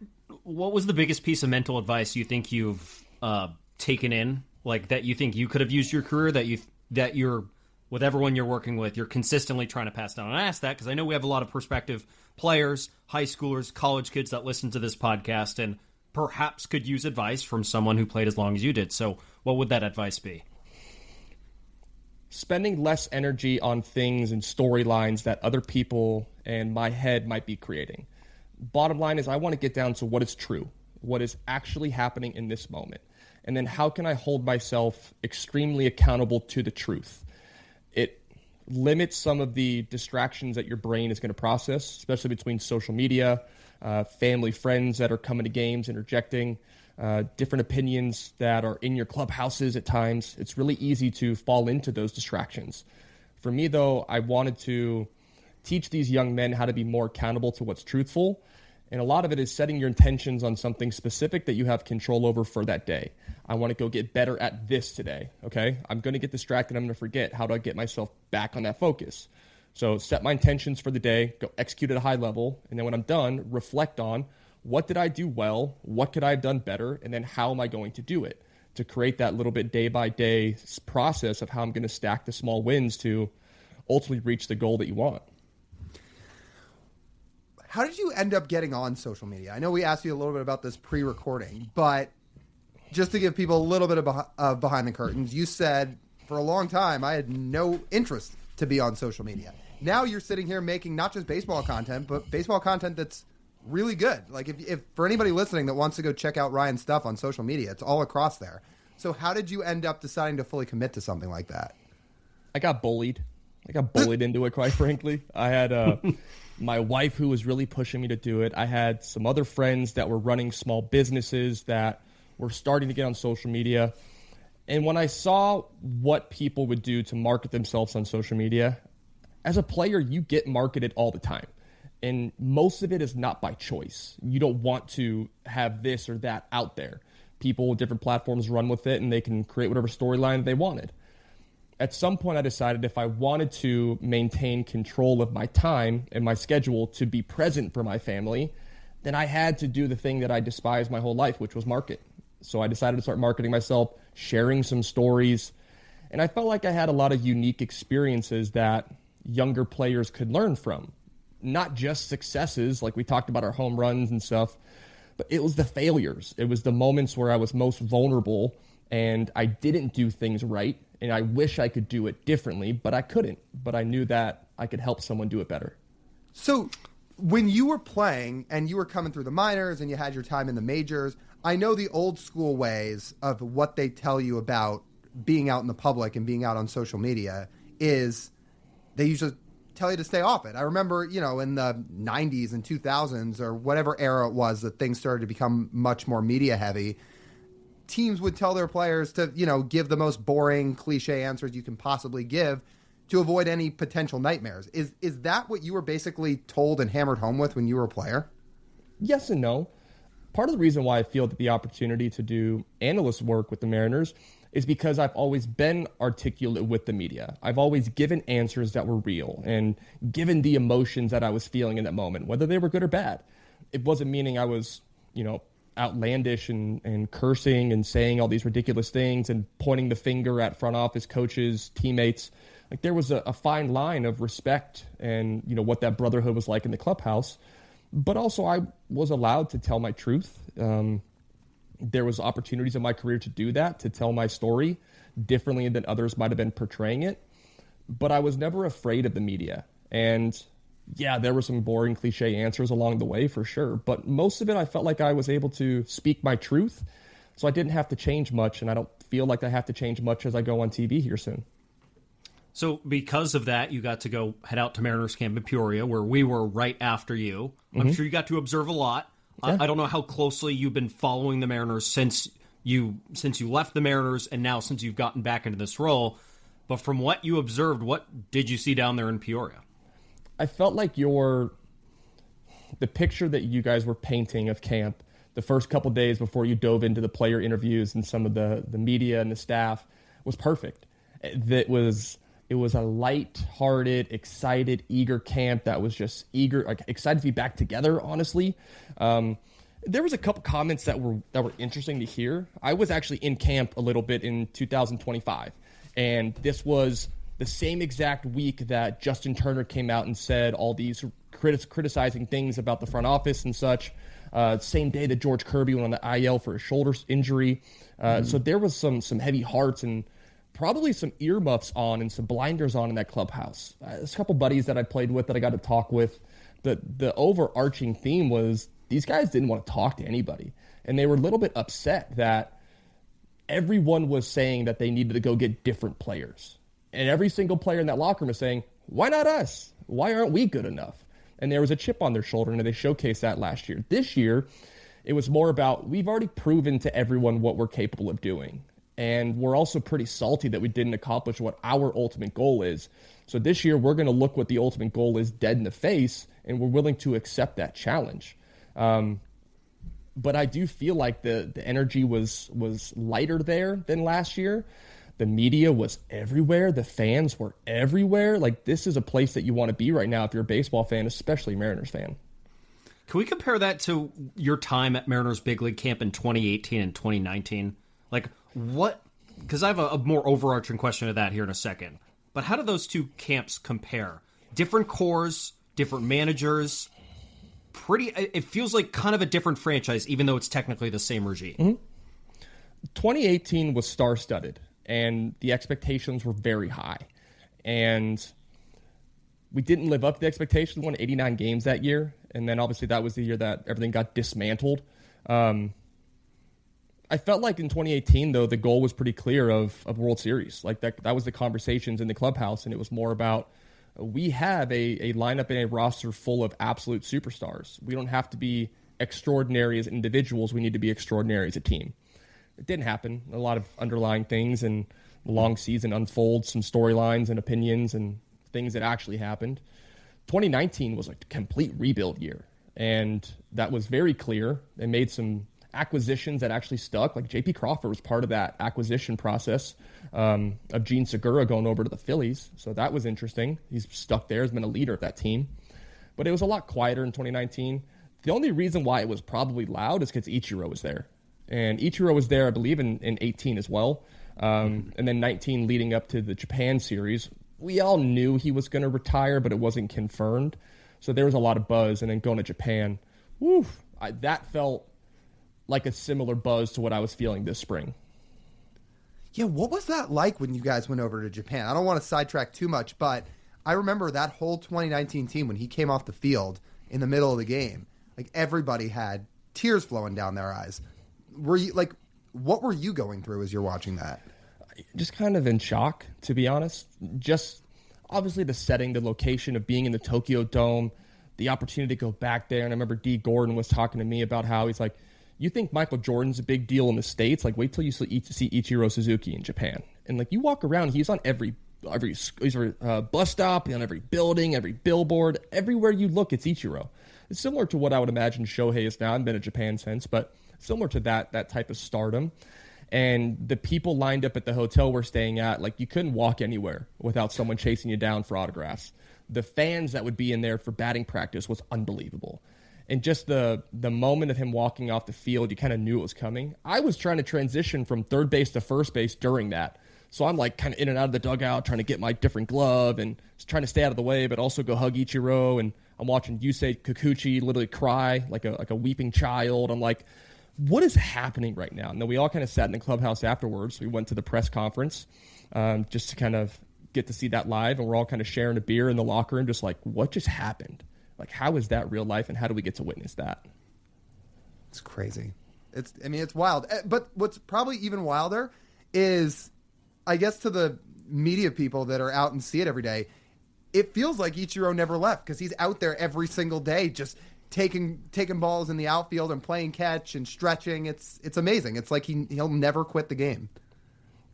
was the biggest piece of mental advice you think you've taken in, like that you think you could have used your career, that you're with everyone you're working with, you're consistently trying to pass down? And I ask that because I know we have a lot of prospective players, high schoolers, college kids that listen to this podcast and perhaps could use advice from someone who played as long as you did. So what would that advice be?
Spending less energy on things and storylines that other people and my head might be creating. Bottom line is I want to get down to what is true, what is actually happening in this moment. And then how can I hold myself extremely accountable to the truth? It limits some of the distractions that your brain is going to process, especially between social media, family, friends that are coming to games, interjecting, different opinions that are in your clubhouses at times. It's really easy to fall into those distractions. For me, though, I wanted to teach these young men how to be more accountable to what's truthful. And a lot of it is setting your intentions on something specific that you have control over for that day. I want to go get better at this today, okay? I'm going to get distracted. I'm going to forget. How do I get myself back on that focus? So set my intentions for the day, go execute at a high level, and then when I'm done, reflect on what did I do well, what could I have done better, and then how am I going to do it to create that little bit day-by-day process of how I'm going to stack the small wins to ultimately reach the goal that you want.
How did you end up getting on social media? I know we asked you a little bit about this pre-recording, but just to give people a little bit of behind the curtains, you said for a long time I had no interest to be on social media. Now you're sitting here making not just baseball content, but baseball content that's really good. Like if for anybody listening that wants to go check out Ryan's stuff on social media, it's all across there. So how did you end up deciding to fully commit to something like that?
I got bullied. Into it, quite frankly. I had my wife who was really pushing me to do it. I had some other friends that were running small businesses that were starting to get on social media. And when I saw what people would do to market themselves on social media, as a player, you get marketed all the time. And most of it is not by choice. You don't want to have this or that out there. People with different platforms run with it, and they can create whatever storyline they wanted. At some point, I decided if I wanted to maintain control of my time and my schedule to be present for my family, then I had to do the thing that I despised my whole life, which was market. So I decided to start marketing myself, sharing some stories, and I felt like I had a lot of unique experiences that younger players could learn from. Not just successes, like we talked about our home runs and stuff, but it was the failures. It was the moments where I was most vulnerable and I didn't do things right. And I wish I could do it differently, but I couldn't. But I knew that I could help someone do it better.
So when you were playing and you were coming through the minors and you had your time in the majors, I know the old school ways of what they tell you about being out in the public and being out on social media is they usually tell you to stay off it. I remember, in the 90s and 2000s or whatever era it was that things started to become much more media heavy, teams would tell their players to, give the most boring, cliche answers you can possibly give to avoid any potential nightmares. Is that what you were basically told and hammered home with when you were a player?
Yes and no. Part of the reason why I feel that the opportunity to do analyst work with the Mariners is because I've always been articulate with the media. I've always given answers that were real and given the emotions that I was feeling in that moment, whether they were good or bad. It wasn't meaning I was, outlandish and cursing and saying all these ridiculous things and pointing the finger at front office coaches, teammates. Like there was a fine line of respect and, what that brotherhood was like in the clubhouse. But also I was allowed to tell my truth. There was opportunities in my career to do that, to tell my story differently than others might have been portraying it. But I was never afraid of the media. And yeah, there were some boring cliche answers along the way for sure. But most of it, I felt like I was able to speak my truth. So I didn't have to change much. And I don't feel like I have to change much as I go on TV here soon.
So because of that, you got to go head out to Mariners camp in Peoria, where we were right after you. I'm sure you got to observe a lot. Yeah. I don't know how closely you've been following the Mariners since you left the Mariners and now since you've gotten back into this role. But from what you observed, what did you see down there in Peoria?
I felt like the picture that you guys were painting of camp the first couple days before you dove into the player interviews and some of the media and the staff was perfect. It was a light-hearted, excited, eager camp that was just excited to be back together, honestly. There was a couple comments that were interesting to hear. I was actually in camp a little bit in 2025, and this was the same exact week that Justin Turner came out and said all these criticizing things about the front office and such. Same day that George Kirby went on the IL for a shoulder injury. So there was some heavy hearts and probably some earmuffs on and some blinders on in that clubhouse. There's a couple buddies that I played with that I got to talk with. The overarching theme was these guys didn't want to talk to anybody. And they were a little bit upset that everyone was saying that they needed to go get different players. And every single player in that locker room was saying, why not us? Why aren't we good enough? And there was a chip on their shoulder, and they showcased that last year. This year, it was more about we've already proven to everyone what we're capable of doing. And we're also pretty salty that we didn't accomplish what our ultimate goal is. So this year, we're going to look what the ultimate goal is dead in the face, and we're willing to accept that challenge. But I do feel like the energy was lighter there than last year. The media was everywhere. The fans were everywhere. Like, this is a place that you want to be right now if you're a baseball fan, especially a Mariners fan.
Can we compare that to your time at Mariners Big League Camp in 2018 and 2019? Like, what? Because I have a more overarching question to that here in a second. But how do those two camps compare? Different cores, different managers. It feels like kind of a different franchise, even though it's technically the same regime.
Mm-hmm. 2018 was star-studded. And the expectations were very high. And we didn't live up to the expectations. We won 89 games that year. And then obviously that was the year that everything got dismantled. I felt like in 2018, though, the goal was pretty clear of World Series. Like that was the conversations in the clubhouse. And it was more about we have a lineup and a roster full of absolute superstars. We don't have to be extraordinary as individuals. We need to be extraordinary as a team. It didn't happen. A lot of underlying things, and the long season unfolds some storylines and opinions and things that actually happened. 2019 was a complete rebuild year, and that was very clear. They made some acquisitions that actually stuck. Like J.P. Crawford was part of that acquisition process of Gene Segura going over to the Phillies, so that was interesting. He's stuck there, has been a leader of that team. But it was a lot quieter in 2019. The only reason why it was probably loud is because Ichiro was there. And Ichiro was there, I believe, in 18 as well. And then 19 leading up to the Japan series. We all knew he was going to retire, but it wasn't confirmed. So there was a lot of buzz. And then going to Japan, that felt like a similar buzz to what I was feeling this spring.
Yeah, what was that like when you guys went over to Japan? I don't want to sidetrack too much, but I remember that whole 2019 team when he came off the field in the middle of the game. Like, everybody had tears flowing down their eyes. What were you going through as you're watching that?
Just kind of in shock, to be honest. Just obviously the setting, the location of being in the Tokyo Dome, the opportunity to go back there. And I remember D. Gordon was talking to me about how he's like, you think Michael Jordan's a big deal in the States? Like, wait till you see Ichiro Suzuki in Japan. And like, you walk around, he's on every bus stop, on every building, every billboard, everywhere you look, it's Ichiro. It's similar to what I would imagine Shohei is now. I've been to Japan since, but similar to that type of stardom. And the people lined up at the hotel we're staying at, like, you couldn't walk anywhere without someone chasing you down for autographs. The fans that would be in there for batting practice was unbelievable. And just the moment of him walking off the field, you kind of knew it was coming. I was trying to transition from third base to first base during that. So I'm like kind of in and out of the dugout trying to get my different glove and trying to stay out of the way, but also go hug Ichiro. And I'm watching Yusei Kikuchi literally cry like a weeping child. I'm like, what is happening right now? And then we all kind of sat in the clubhouse afterwards. We went to the press conference just to kind of get to see that live, and we're all kind of sharing a beer in the locker room, just like, what just happened? Like, how is that real life, and how do we get to witness that?
It's crazy. It's wild. But what's probably even wilder is, I guess, to the media people that are out and see it every day, it feels like Ichiro never left, because he's out there every single day just taking balls in the outfield and playing catch and stretching. It's amazing. It's like he'll never quit the game.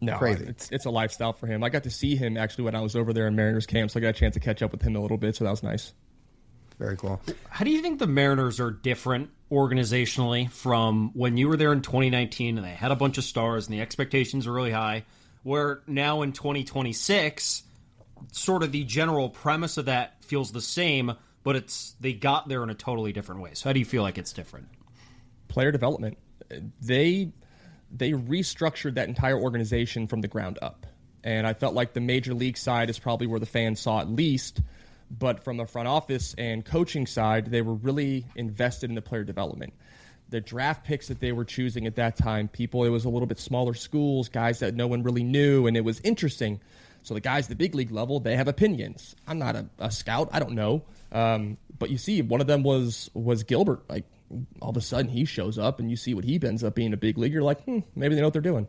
No,
crazy.
It's a lifestyle for him. I got to see him actually when I was over there in Mariners camp, so I got a chance to catch up with him a little bit, so that was nice.
Very cool.
How do you think the Mariners are different organizationally from when you were there in 2019 and they had a bunch of stars and the expectations were really high, where now in 2026, sort of the general premise of that feels the same, but they got there in a totally different way. So how do you feel like it's different?
Player development. They restructured that entire organization from the ground up. And I felt like the major league side is probably where the fans saw it least. But from the front office and coaching side, they were really invested in the player development. The draft picks that they were choosing at that time, it was a little bit smaller schools, guys that no one really knew, and it was interesting. So the guys at the big league level, they have opinions. I'm not a scout. I don't know. But you see, one of them was Gilbert. Like, all of a sudden he shows up and you see what he ends up being a big league. You're like, maybe they know what they're doing.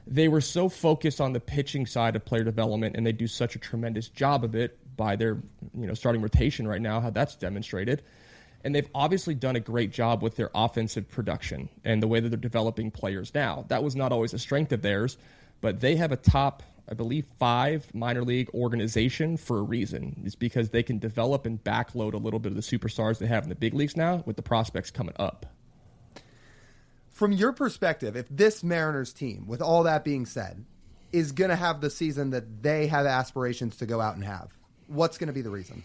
They were so focused on the pitching side of player development, and they do such a tremendous job of it by their starting rotation right now, how that's demonstrated. And they've obviously done a great job with their offensive production and the way that they're developing players now. That was not always a strength of theirs, but they have a top, I believe, 5 minor league organization for a reason. It's because they can develop and backload a little bit of the superstars they have in the big leagues now with the prospects coming up.
From your perspective, if this Mariners team, with all that being said, is going to have the season that they have aspirations to go out and have, what's going to be the reason?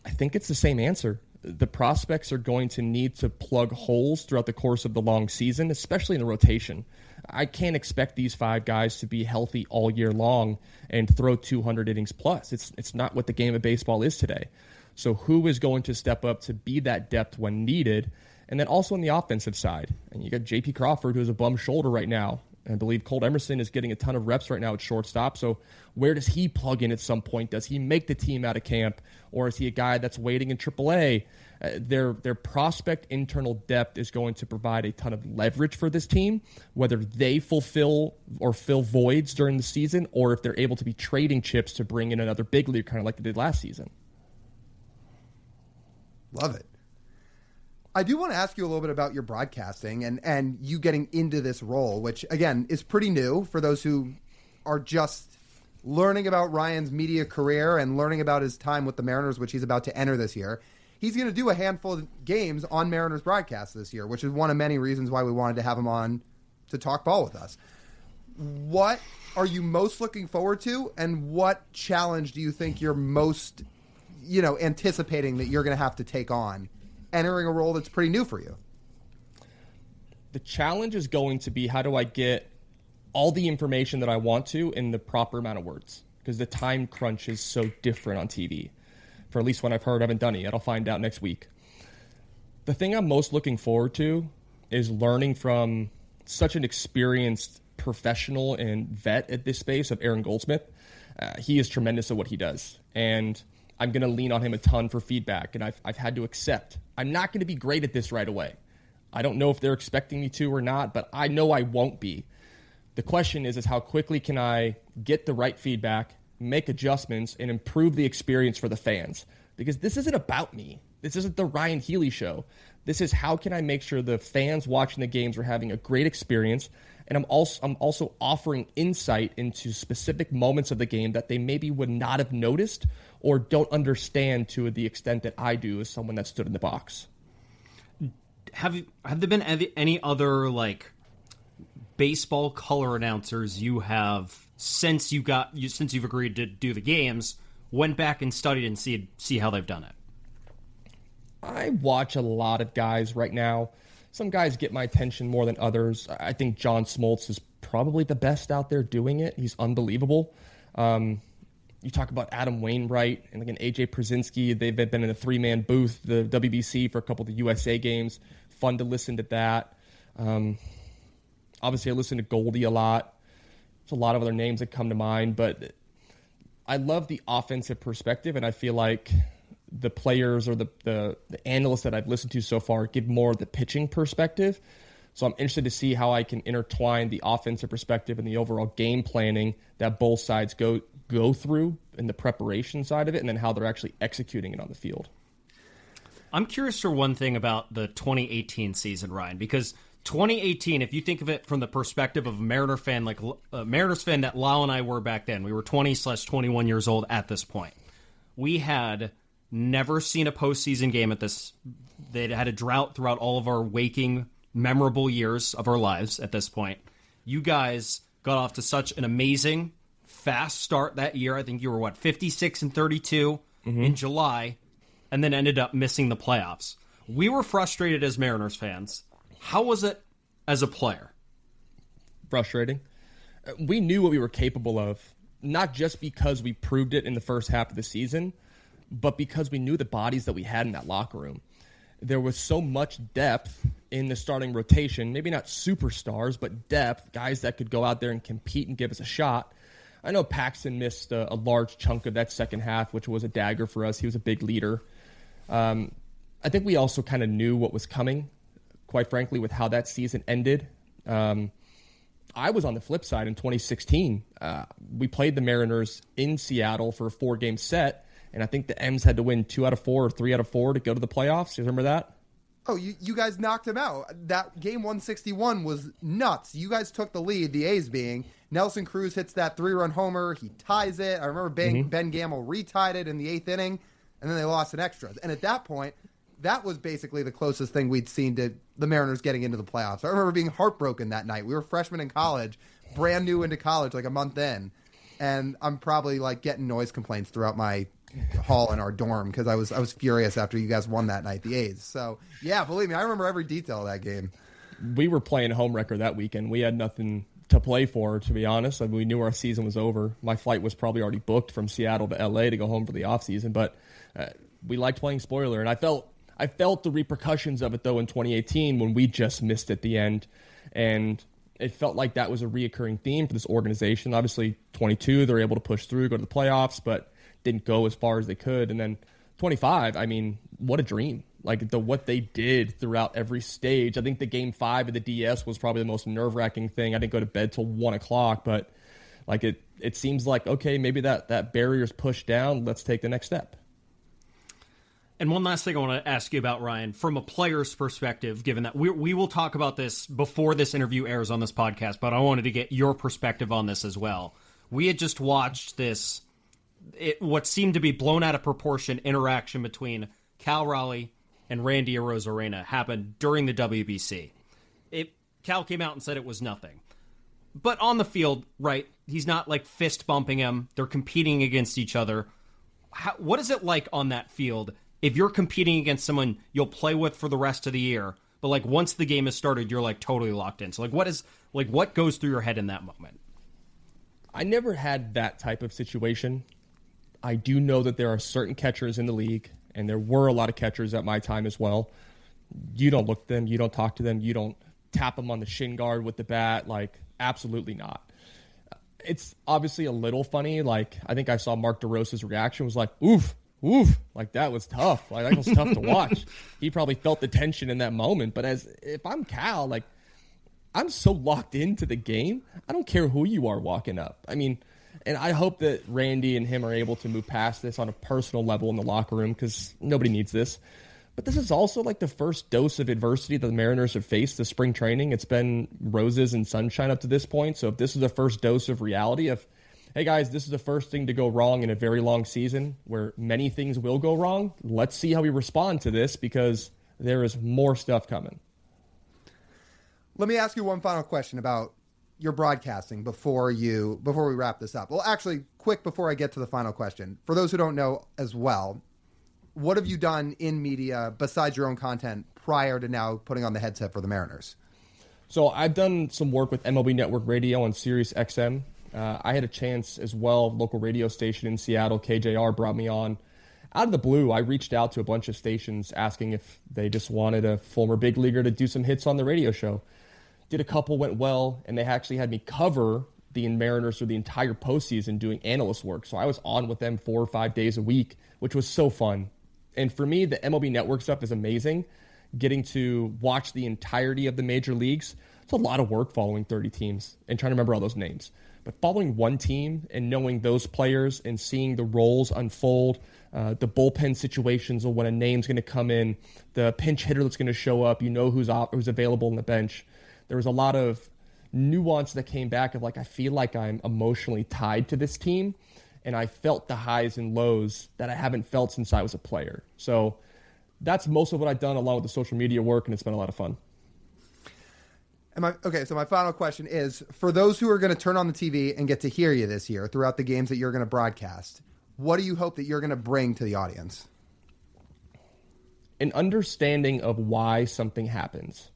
I think it's the same answer. The prospects are going to need to plug holes throughout the course of the long season, especially in the rotation. I can't expect these 5 guys to be healthy all year long and throw 200 innings plus. It's not what the game of baseball is today. So who is going to step up to be that depth when needed? And then also on the offensive side, and you got J.P. Crawford, who has a bum shoulder right now. I believe Colt Emerson is getting a ton of reps right now at shortstop. So where does he plug in at some point? Does he make the team out of camp, or is he a guy that's waiting in AAA? Their prospect internal depth is going to provide a ton of leverage for this team, whether they fulfill or fill voids during the season, or if they're able to be trading chips to bring in another big league, kind of like they did last season.
Love it. I do want to ask you a little bit about your broadcasting and you getting into this role, which, again, is pretty new for those who are just learning about Ryan's media career and learning about his time with the Mariners, which he's about to enter this year. He's going to do a handful of games on Mariners broadcast this year, which is one of many reasons why we wanted to have him on to talk ball with us. What are you most looking forward to, and what challenge do you think you're most, anticipating that you're going to have to take on, entering a role that's pretty new for you?
The challenge is going to be, how do I get all the information that I want to in the proper amount of words? Because the time crunch is so different on TV. For at least what I've heard, I haven't done it yet. I'll find out next week. The thing I'm most looking forward to is learning from such an experienced professional and vet at this space of Aaron Goldsmith. He is tremendous at what he does. And I'm going to lean on him a ton for feedback, and I've had to accept I'm not going to be great at this right away. I don't know if they're expecting me to or not, but I know I won't be. The question is how quickly can I get the right feedback, make adjustments, and improve the experience for the fans? Because this isn't about me. This isn't the Ryon Healy show. This is how can I make sure the fans watching the games are having a great experience, and I'm also offering insight into specific moments of the game that they maybe would not have noticed or don't understand to the extent that I do as someone that stood in the box.
Have there been any other baseball color announcers you have since you've agreed to do the games, went back and studied and see how they've done it?
I watch a lot of guys right now. Some guys get my attention more than others. I think John Smoltz is probably the best out there doing it. He's unbelievable. You talk about Adam Wainwright and AJ Przinsky. They've been in a 3-man booth, the WBC, for a couple of the USA games. fun to listen to that. Obviously, I listen to Goldie a lot. There's a lot of other names that come to mind, but I love the offensive perspective, and I feel like the players or the analysts that I've listened to so far give more of the pitching perspective. So I'm interested to see how I can intertwine the offensive perspective and the overall game planning that both sides go through in the preparation side of it, and then how they're actually executing it on the field.
I'm curious for one thing about the 2018 season, Ryan, because 2018, if you think of it from the perspective of a Mariner fan, like Mariners fan that Lyle and I were back then, we were 20/21 years old at this point. We had never seen a postseason game at this. They'd had a drought throughout all of our waking, memorable years of our lives at this point. You guys got off to such an amazing, fast start that year. I think you were, 56-32 in July, and then ended up missing the playoffs. We were frustrated as Mariners fans. How was it as a player?
Frustrating. We knew what we were capable of, not just because we proved it in the first half of the season, but because we knew the bodies that we had in that locker room. There was so much depth in the starting rotation, maybe not superstars, but depth, guys that could go out there and compete and give us a shot. I know Paxton missed a large chunk of that second half, which was a dagger for us. He was a big leader. I think we also kind of knew what was coming, quite frankly, with how that season ended. I was on the flip side in 2016. We played the Mariners in Seattle for a 4-game set, and I think the M's had to win 2 out of 4 or 3 out of 4 to go to the playoffs. You remember that?
Oh, you guys knocked him out. That game 161 was nuts. You guys took the lead, the A's being. Nelson Cruz hits that 3-run homer. He ties it. I remember Ben Gamble retied it in the 8th inning, and then they lost in extras. And at that point, that was basically the closest thing we'd seen to the Mariners getting into the playoffs. I remember being heartbroken that night. We were freshmen in college, brand new into college, like a month in. And I'm probably getting noise complaints throughout my hall in our dorm because I was furious after you guys won that night, the A's. So yeah, believe me, I remember every detail of that game.
We were playing home record that weekend. We had nothing to play for, to be honest. I mean, we knew our season was over. My flight was probably already booked from Seattle to LA to go home for the offseason, but we liked playing spoiler, and I felt the repercussions of it, though, in 2018 when we just missed at the end. And it felt like that was a reoccurring theme for this organization. Obviously, 22, they were able to push through, go to the playoffs, but didn't go as far as they could. And then 25, I mean, what a dream. What they did throughout every stage. I think the Game 5 of the DS was probably the most nerve-wracking thing. I didn't go to bed till 1 o'clock, but it seems like, okay, maybe that barrier's pushed down. Let's take the next step.
And one last thing I want to ask you about, Ryan, from a player's perspective, given that we will talk about this before this interview airs on this podcast, but I wanted to get your perspective on this as well. We had just watched what seemed to be blown out of proportion interaction between Cal Raleigh and Randy Arozarena happen during the WBC. Cal came out and said it was nothing. But on the field, right, he's not fist bumping him. They're competing against each other. What is it like on that field if you're competing against someone you'll play with for the rest of the year, but once the game has started, you're totally locked in? So what goes through your head in that moment?
I never had that type of situation. I do know that there are certain catchers in the league, and there were a lot of catchers at my time as well. You don't look at them, you don't talk to them, you don't tap them on the shin guard with the bat. Absolutely not. It's obviously a little funny. I think I saw Mark DeRosa's reaction was oof. That was tough. That was tough to watch. He probably felt the tension in that moment. But if I'm Cal, I'm so locked into the game, I don't care who you are walking up. I mean, and I hope that Randy and him are able to move past this on a personal level in the locker room, because nobody needs this. But this is also the first dose of adversity that the Mariners have faced this spring training. It's been roses and sunshine up to this point. So if this is the first dose of reality of, hey guys, this is the first thing to go wrong in a very long season where many things will go wrong, let's see how we respond to this, because there is more stuff coming.
Let me ask you one final question about your broadcasting before we wrap this up. Well, actually, quick before I get to the final question. For those who don't know as well, what have you done in media besides your own content prior to now putting on the headset for the Mariners?
So I've done some work with MLB Network Radio on Sirius XM. I had a chance as well, local radio station in Seattle, KJR, brought me on out of the blue, I reached out to a bunch of stations asking if they just wanted a former big leaguer to do some hits on the radio show. Did a couple, went well, and they actually had me cover the Mariners through the entire postseason doing analyst work. So I was on with them 4 or 5 days a week, which was so fun. And for me, the MLB Network stuff is amazing. Getting to watch the entirety of the major leagues, it's a lot of work following 30 teams and trying to remember all those names. But following one team and knowing those players and seeing the roles unfold, the bullpen situations of when a name's going to come in, the pinch hitter that's going to show up, who's available on the bench. There was a lot of nuance that came back of I feel like I'm emotionally tied to this team, and I felt the highs and lows that I haven't felt since I was a player. So that's most of what I've done along with the social media work, and it's been a lot of fun.
So my final question is, for those who are going to turn on the TV and get to hear you this year throughout the games that you're going to broadcast, what do you hope that you're going to bring to the audience?
An understanding of why something happens.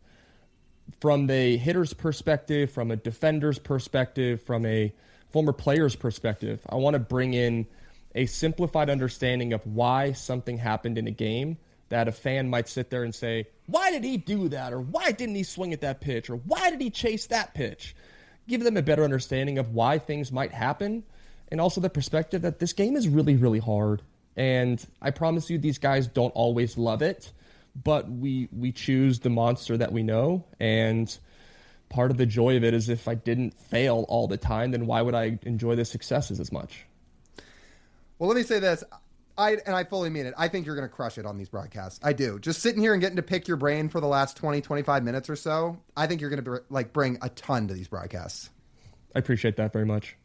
From the hitter's perspective, from a defender's perspective, from a former player's perspective, I want to bring in a simplified understanding of why something happened in a game that a fan might sit there and say, why did he do that? Or why didn't he swing at that pitch? Or why did he chase that pitch? Give them a better understanding of why things might happen, and also the perspective that this game is really, really hard. And I promise you, these guys don't always love it, but we choose the monster that we know. And part of the joy of it is if I didn't fail all the time, then why would I enjoy the successes as much?
Well, let me say this. I fully mean it. I think you're going to crush it on these broadcasts. I do. Just sitting here and getting to pick your brain for the last 20, 25 minutes or so, I think you're going to bring a ton to these broadcasts.
I appreciate that very much.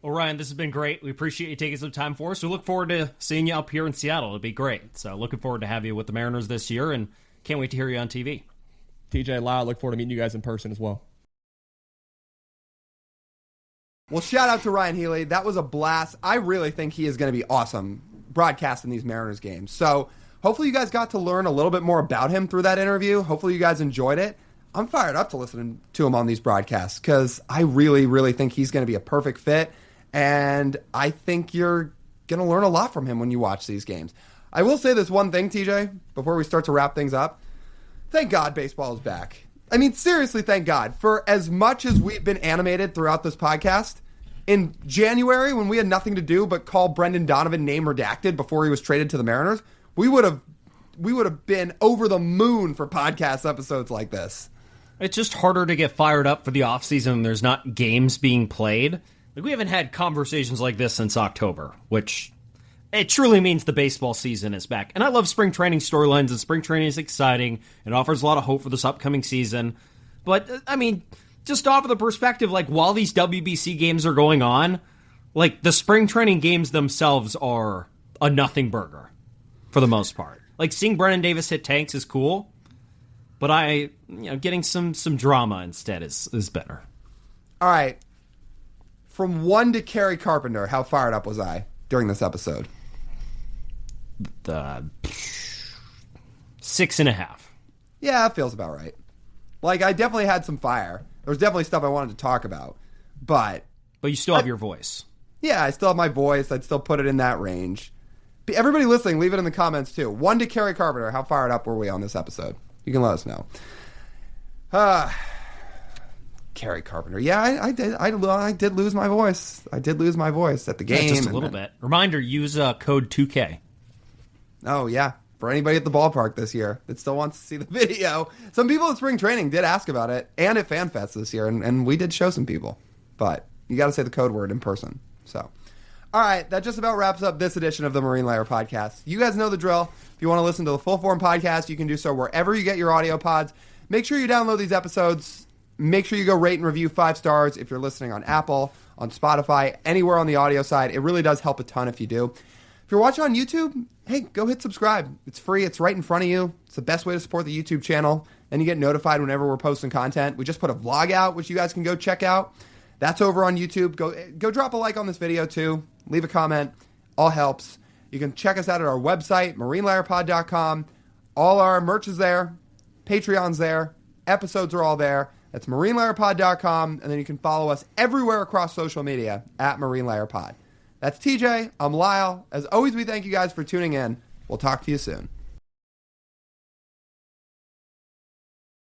Well, Ryan, this has been great. We appreciate you taking some time for us. We look forward to seeing you up here in Seattle. It'll be great. So looking forward to have you with the Mariners this year, and can't wait to hear you on TV.
TJ, Lyle, look forward to meeting you guys in person as well.
Well, shout out to Ryon Healy. That was a blast. I really think he is going to be awesome broadcasting these Mariners games. So hopefully you guys got to learn a little bit more about him through that interview. Hopefully you guys enjoyed it. I'm fired up to listen to him on these broadcasts because I really, really think he's going to be a perfect fit. And I think you're going to learn a lot from him when you watch these games. I will say this one thing, TJ, before we start to wrap things up. Thank God baseball is back. I mean, seriously, thank God. For as much as we've been animated throughout this podcast, in January, when we had nothing to do but call Brendan Donovan name redacted before he was traded to the Mariners, we would have been over the moon for podcast episodes like this.
It's just harder to get fired up for the offseason when there's not games being played. We haven't had conversations like this since October, which it truly means the baseball season is back. And I love spring training storylines, and spring training is exciting. It offers a lot of hope for this upcoming season. But, I mean, just off of the perspective, while these WBC games are going on, the spring training games themselves are a nothing burger for the most part. Seeing Brennan Davis hit tanks is cool, but getting some drama instead is better.
All right. From 1 to Kerry Carpenter, how fired up was I during this episode?
6.5.
Yeah, that feels about right. I definitely had some fire. There was definitely stuff I wanted to talk about, but
you still have your voice.
Yeah, I still have my voice. I'd still put it in that range. Everybody listening, leave it in the comments too. 1 to Kerry Carpenter, how fired up were we on this episode? You can let us know. Kerry Carpenter. Yeah, I did. I did lose my voice. I did lose my voice at the game.
Yeah, just a little bit. Reminder: use code 2K.
Oh yeah, for anybody at the ballpark this year that still wants to see the video. Some people at spring training did ask about it, and at FanFest this year, and we did show some people. But you got to say the code word in person. So, all right, that just about wraps up this edition of the Marine Layer Podcast. You guys know the drill. If you want to listen to the full form podcast, you can do so wherever you get your audio pods. Make sure you download these episodes. Make sure you go rate and review 5 stars if you're listening on Apple, on Spotify, anywhere on the audio side. It really does help a ton if you do. If you're watching on YouTube, hey, go hit subscribe. It's free. It's right in front of you. It's the best way to support the YouTube channel. And you get notified whenever we're posting content. We just put a vlog out, which you guys can go check out. That's over on YouTube. Go drop a like on this video too. Leave a comment. All helps. You can check us out at our website, marinelayerpod.com. All our merch is there. Patreon's there. Episodes are all there. That's marinelayerpod.com. And then you can follow us everywhere across social media at marinelayerpod. That's TJ. I'm Lyle. As always, we thank you guys for tuning in. We'll talk to you soon.